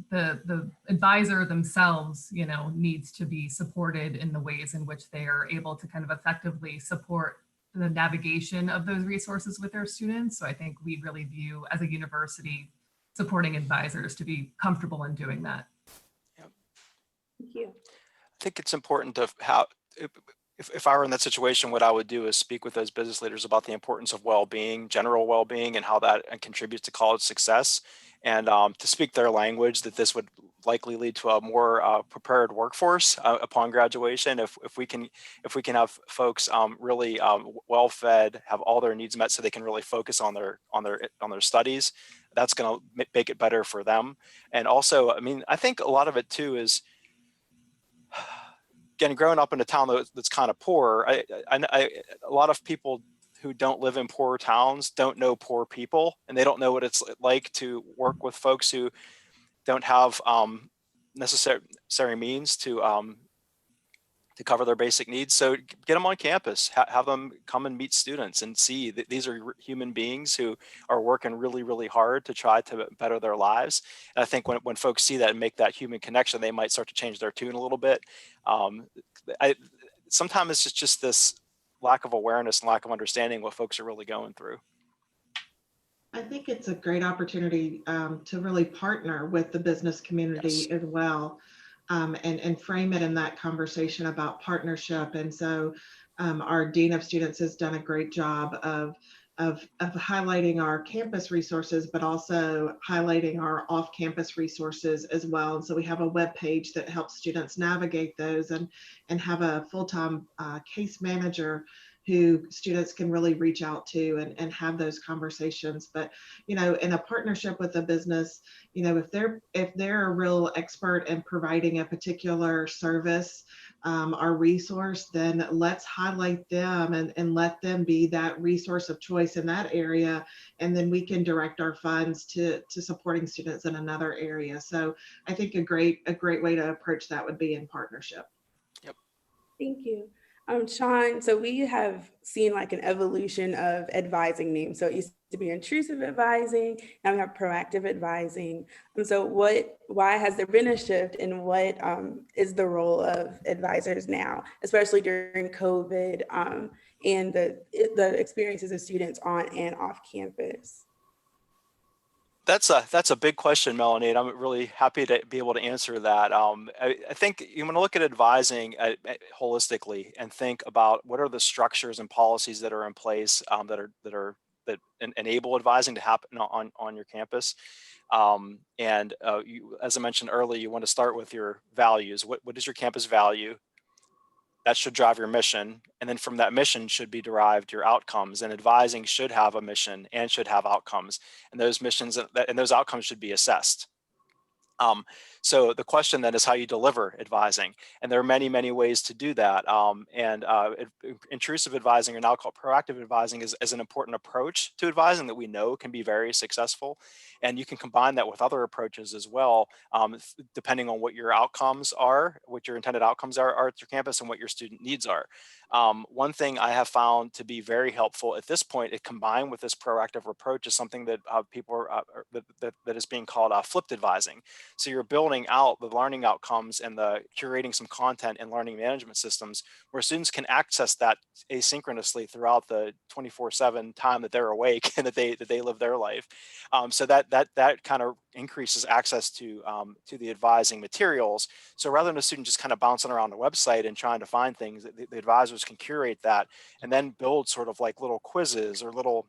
Speaker 2: the advisor themselves, needs to be supported in the ways in which they are able to kind of effectively support the navigation of those resources with their students. So I think we really view as a university supporting advisors to be comfortable in doing that.
Speaker 1: Thank you.
Speaker 3: I think it's important to how, if I were in that situation, what I would do is speak with those business leaders about the importance of well-being, general well-being, and how that contributes to college success, and to speak their language, that this would likely lead to a more prepared workforce upon graduation. If we can have folks really well-fed, have all their needs met, so they can really focus on their studies, that's going to make it better for them. And also, I mean, I think a lot of it too is, again, growing up in a town that's kind of poor, a lot of people who don't live in poor towns don't know poor people, and they don't know what it's like to work with folks who don't have necessary means to cover their basic needs. So get them on campus, have them come and meet students and see that these are human beings who are working really, really hard to try to better their lives. And I think when folks see that and make that human connection, they might start to change their tune a little bit. Sometimes it's just this lack of awareness and lack of understanding what folks are really going through.
Speaker 4: I think it's a great opportunity to really partner with the business community as well, and frame it in that conversation about partnership. And so our Dean of Students has done a great job of highlighting our campus resources, but also highlighting our off-campus resources as well. And so we have a web page that helps students navigate those, and have a full-time case manager who students can really reach out to and have those conversations. But, in a partnership with a business, if they're a real expert in providing a particular service or resource, then let's highlight them and let them be that resource of choice in that area. And then we can direct our funds to supporting students in another area. So I think a great way to approach that would be in partnership.
Speaker 3: Yep.
Speaker 1: Thank you. Sean, so we have seen like an evolution of advising names. So it used to be intrusive advising, now we have proactive advising. And so why has there been a shift, and what is the role of advisors now, especially during COVID and the experiences of students on and off campus?
Speaker 3: That's a big question, Melanie, and I'm really happy to be able to answer that. I think you want to look at advising holistically and think about what are the structures and policies that are in place that enable advising to happen on your campus. As I mentioned earlier, you want to start with your values. What is your campus value? That should drive your mission. And then from that mission should be derived your outcomes, and advising should have a mission and should have outcomes. And those missions and those outcomes should be assessed. So the question then is how you deliver advising. And there are many, many ways to do that. Intrusive advising, or now called proactive advising, is an important approach to advising that we know can be very successful. And you can combine that with other approaches as well, depending on what your outcomes are, what your intended outcomes are at your campus, and what your student needs are. One thing I have found to be very helpful at this point, it combined with this proactive approach, is something that that is being called flipped advising. So you're building out the learning outcomes and curating some content and learning management systems where students can access that asynchronously throughout the 24/7 time that they're awake and that they live their life. So that kind of increases access to the advising materials. So rather than a student just kind of bouncing around the website and trying to find things, the advisors can curate that and then build sort of like little quizzes or little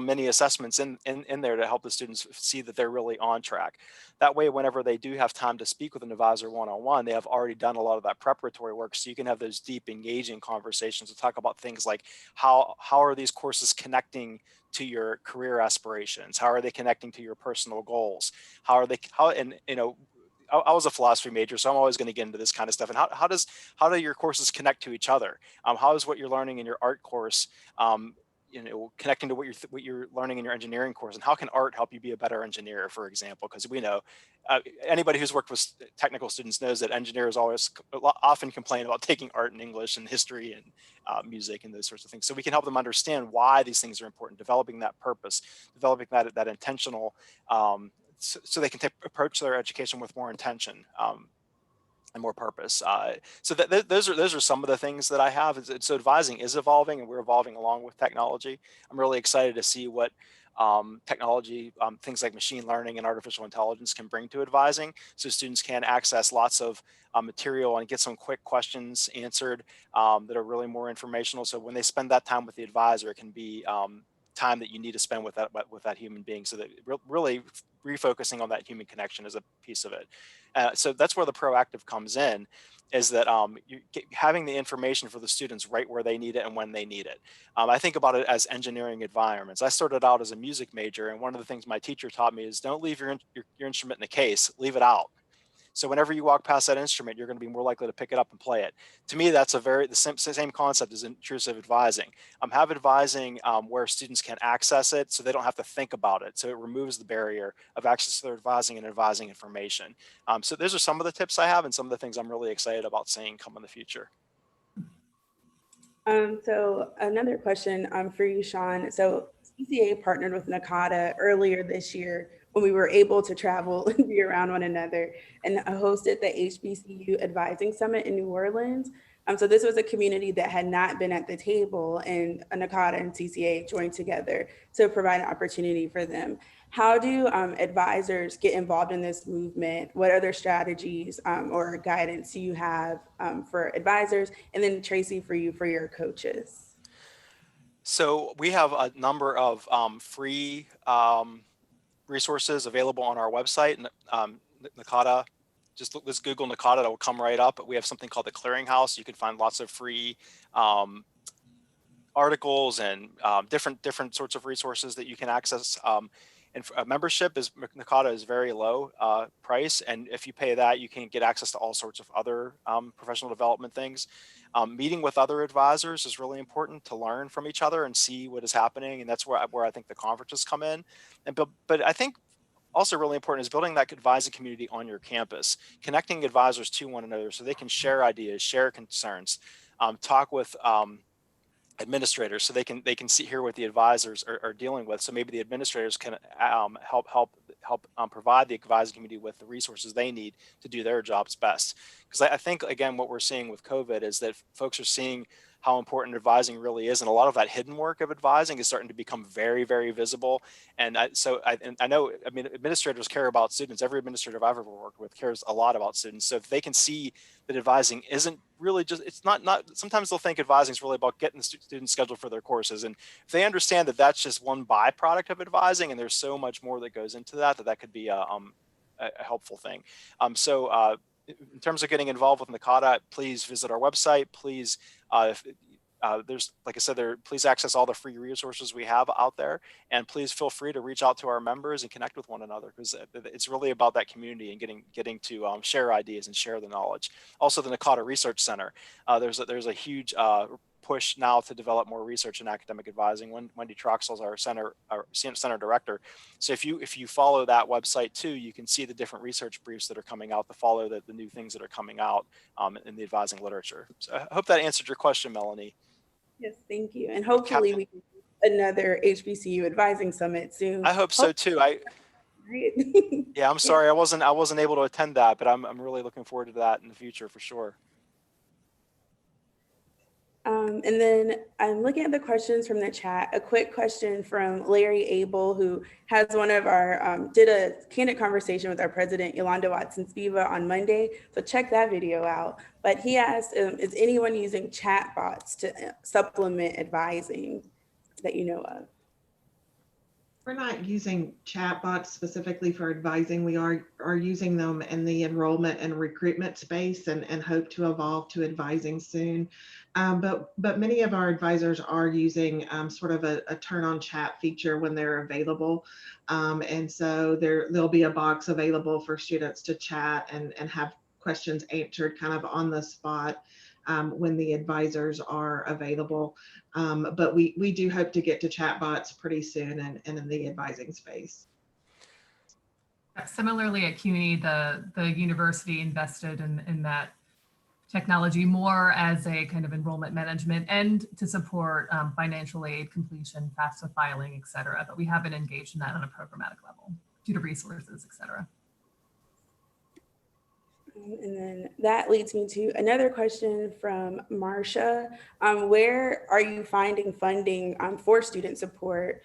Speaker 3: mini assessments in there to help the students see that they're really on track. That way, whenever they do have time to speak with an advisor one-on-one, they have already done a lot of that preparatory work. So you can have those deep, engaging conversations to talk about things like how are these courses connecting to your career aspirations? How are they connecting to your personal goals? I was a philosophy major, so I'm always going to get into this kind of stuff. And how do your courses connect to each other? How is what you're learning in your art course, connecting to what you're learning in your engineering course, and how can art help you be a better engineer, for example? Because we know anybody who's worked with technical students knows that engineers often complain about taking art and English and history and music and those sorts of things. So we can help them understand why these things are important, developing that purpose, developing that intentional, so they can approach their education with more intention. And more purpose. So those are some of the things that I have. So advising is evolving, and we're evolving along with technology. I'm really excited to see what technology, things like machine learning and artificial intelligence can bring to advising, so students can access lots of material and get some quick questions answered that are really more informational. So when they spend that time with the advisor, it can be time that you need to spend with that human being, so that really refocusing on that human connection is a piece of it. So that's where the proactive comes in, is that having the information for the students right where they need it and when they need it. I think about it as engineering environments. I started out as a music major, and one of the things my teacher taught me is don't leave your instrument in the case, leave it out. So whenever you walk past that instrument, you're going to be more likely to pick it up and play it. To me, that's the same concept as intrusive advising. Have advising where students can access it, so they don't have to think about it. So it removes the barrier of access to their advising and advising information. So those are some of the tips I have, and some of the things I'm really excited about seeing come in the future.
Speaker 1: So another question for you, Sean. So CCA partnered with NACADA earlier this year when we were able to travel and be around one another, and hosted the HBCU Advising Summit in New Orleans. So this was a community that had not been at the table, and NACADA and CCA joined together to provide an opportunity for them. How do advisors get involved in this movement? What other strategies or guidance do you have for advisors? And then Tracy, for you, for your coaches.
Speaker 3: So we have a number of free resources available on our website. NACADA, let's Google NACADA, that will come right up. But we have something called the Clearinghouse. You can find lots of free articles and different sorts of resources that you can access. And membership is NACADA is very low price, and if you pay that, you can get access to all sorts of other professional development things. Meeting with other advisors is really important to learn from each other and see what is happening, and that's where I think the conferences come in. And but I think also really important is building that advising community on your campus, connecting advisors to one another so they can share ideas, share concerns, talk with administrators, so they can hear what the advisors are dealing with. So maybe the administrators can help provide the advising community with the resources they need to do their jobs best. Because I think, again, what we're seeing with COVID is that folks are seeing how important advising really is, and a lot of that hidden work of advising is starting to become very, very visible. And I know, I mean, administrators care about students. Every administrator I've ever worked with cares a lot about students. So if they can see that advising isn't really just, it's not sometimes they'll think advising is really about getting the students scheduled for their courses. And if they understand that that's just one byproduct of advising, and there's so much more that goes into that could be a helpful thing. In terms of getting involved with NACADA, please visit our website. Please, there's, like I said, please access all the free resources we have out there, and please feel free to reach out to our members and connect with one another, because it's really about that community and getting to share ideas and share the knowledge. Also, the NACADA Research Center, there's a huge push now to develop more research in academic advising. Wendy Troxel is our center director. So if you follow that website too, you can see the different research briefs that are coming out, to follow the new things that are coming out in the advising literature. So I hope that answered your question, Melanie.
Speaker 1: Yes, thank you. And hopefully we can do another HBCU Advising Summit soon.
Speaker 3: I hope so too. Yeah, I'm sorry I wasn't able to attend that, but I'm really looking forward to that in the future for sure.
Speaker 1: And then I'm looking at the questions from the chat. A quick question from Larry Abel, who has one of our, did a candid conversation with our president, Yolanda Watson-Spiva, on Monday. So check that video out. But he asked, is anyone using chat bots to supplement advising that you know of?
Speaker 4: We're not using chatbots specifically for advising. We are using them in the enrollment and recruitment space, and hope to evolve to advising soon. But many of our advisors are using sort of a turn on chat feature when they're available. And so there'll be a box available for students to chat and have questions answered kind of on the spot when the advisors are available. But we do hope to get to chatbots pretty soon and in the advising space.
Speaker 2: Similarly at CUNY, the university invested in that technology more as a kind of enrollment management and to support financial aid completion, FAFSA filing, et cetera. But we haven't engaged in that on a programmatic level due to resources, et cetera.
Speaker 1: And then that leads me to another question from Marcia. Where are you finding funding for student support?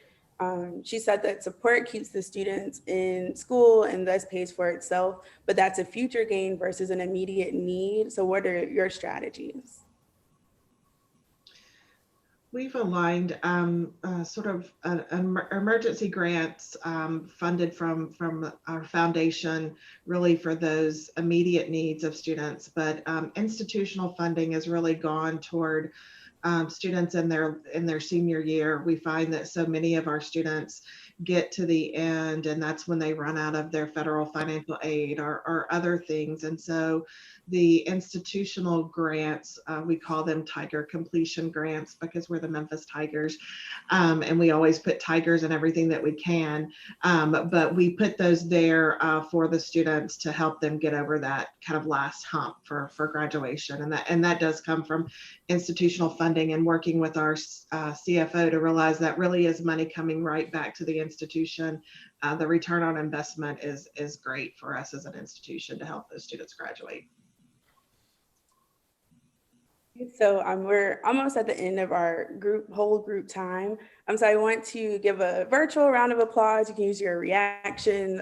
Speaker 1: She said that support keeps the students in school and thus pays for itself, but that's a future gain versus an immediate need. So what are your strategies?
Speaker 4: We've aligned sort of emergency grants funded from our foundation really for those immediate needs of students, but institutional funding has really gone toward students in their senior year. We find that so many of our students get to the end and that's when they run out of their federal financial aid or other things. And so the institutional grants, we call them Tiger completion grants because we're the Memphis Tigers. And we always put Tigers in everything that we can. But we put those there for the students to help them get over that kind of last hump for graduation. And that does come from institutional funding and working with our CFO to realize that really is money coming right back to the institution. The return on investment is great for us as an institution to help those students graduate.
Speaker 1: So we're almost at the end of our whole group time. So I want to give a virtual round of applause. You can use your reaction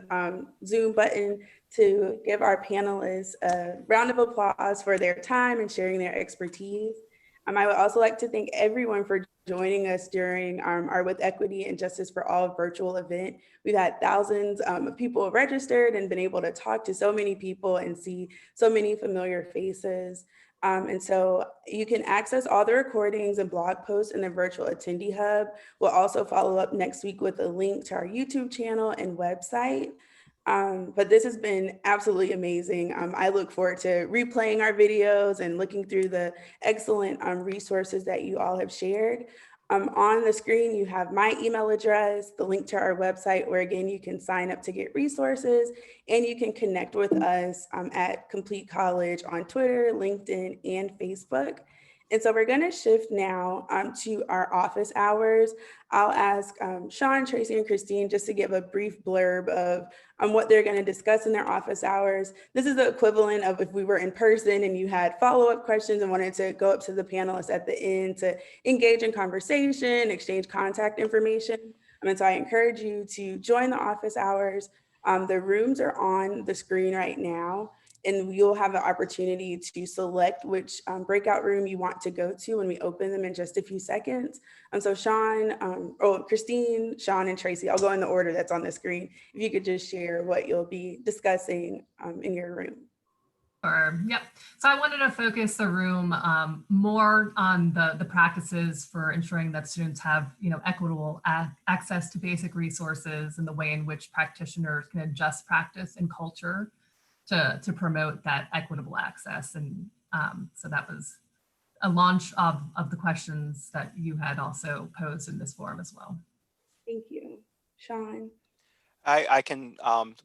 Speaker 1: Zoom button to give our panelists a round of applause for their time and sharing their expertise. I would also like to thank everyone for joining us during our With Equity and Justice for All virtual event. We've had thousands of people registered and been able to talk to so many people and see so many familiar faces. And so you can access all the recordings and blog posts in the virtual attendee hub. We'll also follow up next week with a link to our YouTube channel and website. But this has been absolutely amazing. I look forward to replaying our videos and looking through the excellent resources that you all have shared. On the screen, you have my email address, the link to our website, where again, you can sign up to get resources and you can connect with us at Complete College on Twitter, LinkedIn, and Facebook. And so we're gonna shift now to our office hours. I'll ask Sean, Tracy, and Christine just to give a brief blurb of what they're gonna discuss in their office hours. This is the equivalent of if we were in person and you had follow-up questions and wanted to go up to the panelists at the end to engage in conversation, exchange contact information. And so I encourage you to join the office hours. The rooms are on the screen right now, and you'll have the opportunity to select which breakout room you want to go to when we open them in just a few seconds. So Sean, Christine, Sean, and Tracy, I'll go in the order that's on the screen. If you could just share what you'll be discussing in your room.
Speaker 2: Yep. So I wanted to focus the room more on the practices for ensuring that students have, equitable access to basic resources and the way in which practitioners can adjust practice and culture to promote that equitable access. And so that was a launch of the questions that you had also posed in this forum as well.
Speaker 1: Thank you. Sean.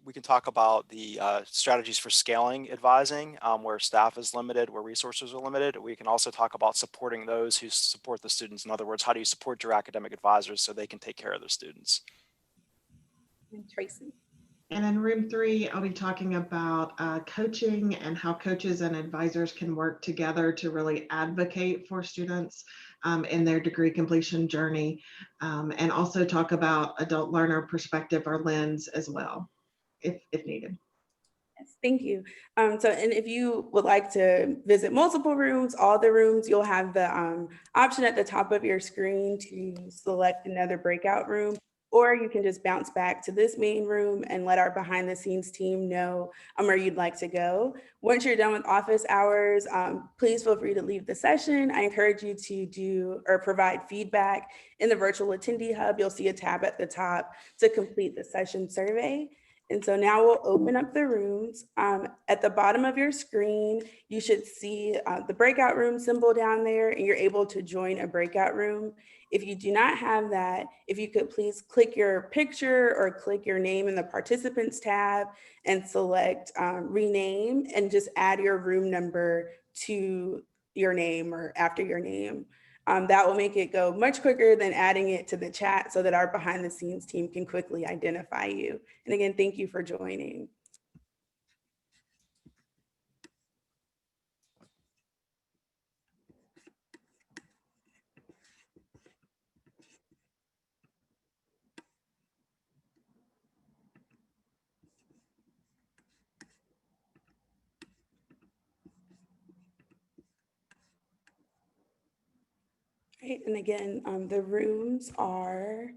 Speaker 3: we can talk about the strategies for scaling advising, where staff is limited, where resources are limited. We can also talk about supporting those who support the students. In other words, how do you support your academic advisors so they can take care of their students?
Speaker 1: And Tracy.
Speaker 4: And in room 3, I'll be talking about coaching and how coaches and advisors can work together to really advocate for students in their degree completion journey, and also talk about adult learner perspective or lens as well, if needed.
Speaker 1: Yes, thank you. And if you would like to visit multiple rooms, all the rooms, you'll have the option at the top of your screen to select another breakout room. or you can just bounce back to this main room and let our behind the scenes team know where you'd like to go. Once you're done with office hours, please feel free to leave the session. I encourage you to do or provide feedback in the virtual attendee hub. You'll see a tab at the top to complete the session survey. And so now we'll open up the rooms. At the bottom of your screen, you should see the breakout room symbol down there, and you're able to join a breakout room. If you do not have that, if you could please click your picture or click your name in the participants tab and select rename and just add your room number to your name or after your name. That will make it go much quicker than adding it to the chat so that our behind the scenes team can quickly identify you. And again, thank you for joining. Right, and again, the rooms are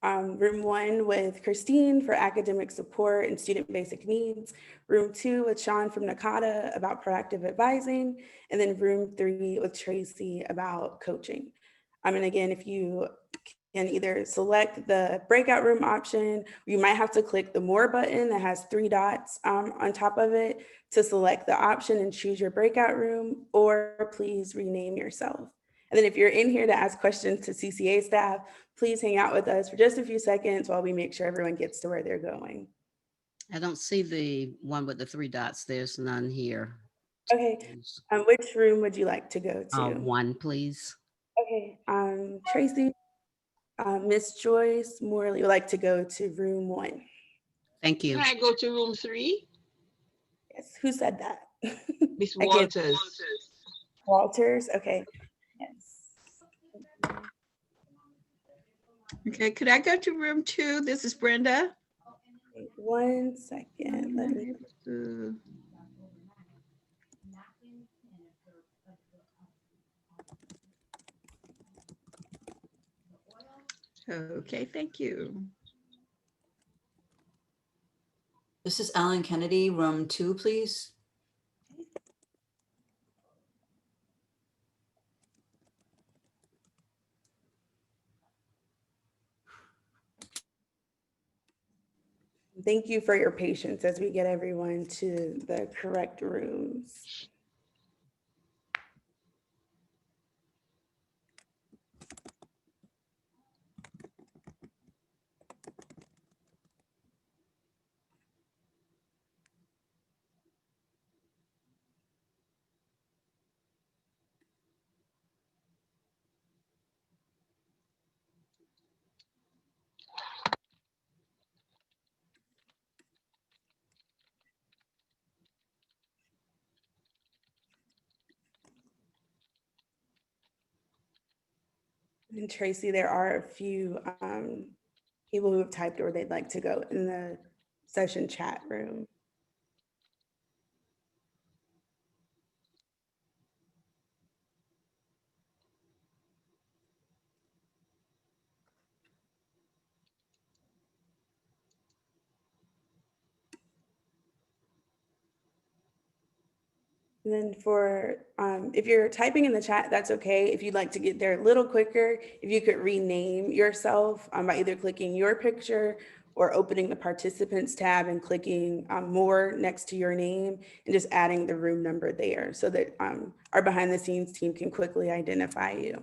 Speaker 1: room 1 with Christine for academic support and student basic needs, room 2 with Sean from NACADA about proactive advising, and then room 3 with Tracy about coaching. And again, if you can either select the breakout room option, you might have to click the more button that has 3 dots on top of it to select the option and choose your breakout room, or please rename yourself. And then if you're in here to ask questions to CCA staff, please hang out with us for just a few seconds while we make sure everyone gets to where they're going.
Speaker 5: I don't see the one with the 3 dots. There's none here.
Speaker 1: Okay, which room would you like to go to?
Speaker 5: 1, please.
Speaker 1: Okay, Tracy, Miss Joyce Morley would like to go to room 1.
Speaker 5: Thank you.
Speaker 6: Can I go to room 3?
Speaker 1: Yes, who said that?
Speaker 6: Miss Walters.
Speaker 1: Walters, okay, yes.
Speaker 7: Okay, could I go to room 2? This is Brenda.
Speaker 1: Wait 1 second, let me.
Speaker 7: Okay, thank you.
Speaker 8: This is Alan Kennedy, room 2, please.
Speaker 1: Thank you for your patience as we get everyone to the correct rooms. And Tracy, there are a few people who have typed where they'd like to go in the session chat room. And then for, if you're typing in the chat, that's okay. If you'd like to get there a little quicker, if you could rename yourself by either clicking your picture or opening the participants tab and clicking more next to your name and just adding the room number there so that our behind the scenes team can quickly identify you.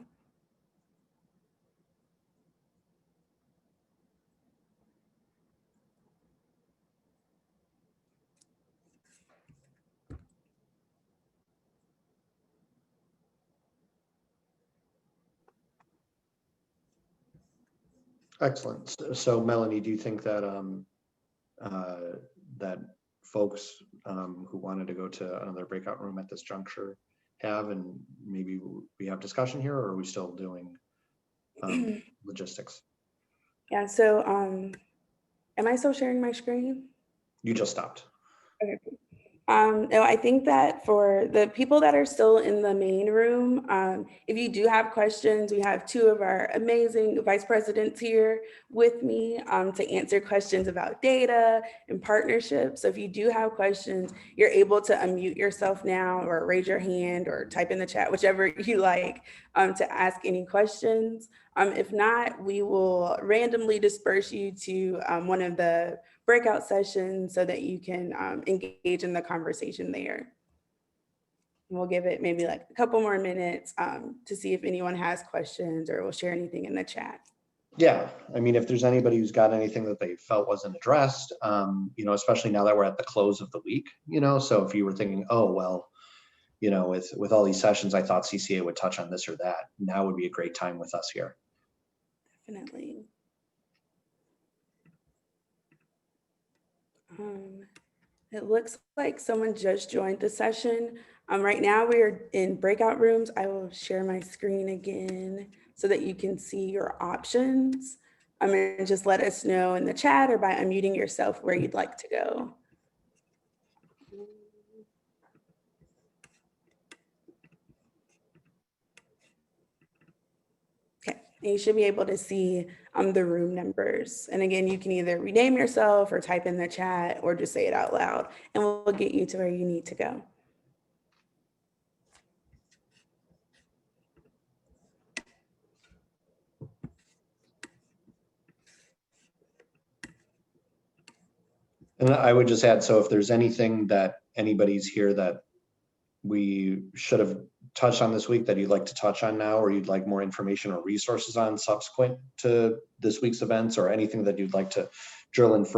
Speaker 9: Excellent. So Melanie, do you think that that folks who wanted to go to another breakout room at this juncture have, and maybe we have discussion here, or are we still doing logistics?
Speaker 1: Yeah, so am I still sharing my screen?
Speaker 9: You just stopped.
Speaker 1: No, I think that for the people that are still in the main room, if you do have questions, we have two of our amazing vice presidents here with me to answer questions about data and partnerships. So if you do have questions, you're able to unmute yourself now or raise your hand or type in the chat, whichever you like, to ask any questions. If not, we will randomly disperse you to one of the breakout sessions so that you can engage in the conversation there. We'll give it maybe like a couple more minutes to see if anyone has questions or will share anything in the chat.
Speaker 9: Yeah, I mean, if there's anybody who's got anything that they felt wasn't addressed, you know, especially now that we're at the close of the week, you know, so if you were thinking, oh, well, you know, with all these sessions, I thought CCA would touch on this or that, now would be a great time with us here.
Speaker 1: Definitely. It looks like someone just joined the session. Right now we are in breakout rooms. I will share my screen again so that you can see your options. And just let us know in the chat or by unmuting yourself where you'd like to go. Okay, and you should be able to see the room numbers. And again, you can either rename yourself or type in the chat or just say it out loud and we'll get you to where you need to go.
Speaker 9: And I would just add, so if there's anything that anybody's here that we should have touched on this week that you'd like to touch on now, or you'd like more information or resources on subsequent to this week's events, or anything that you'd like to drill in further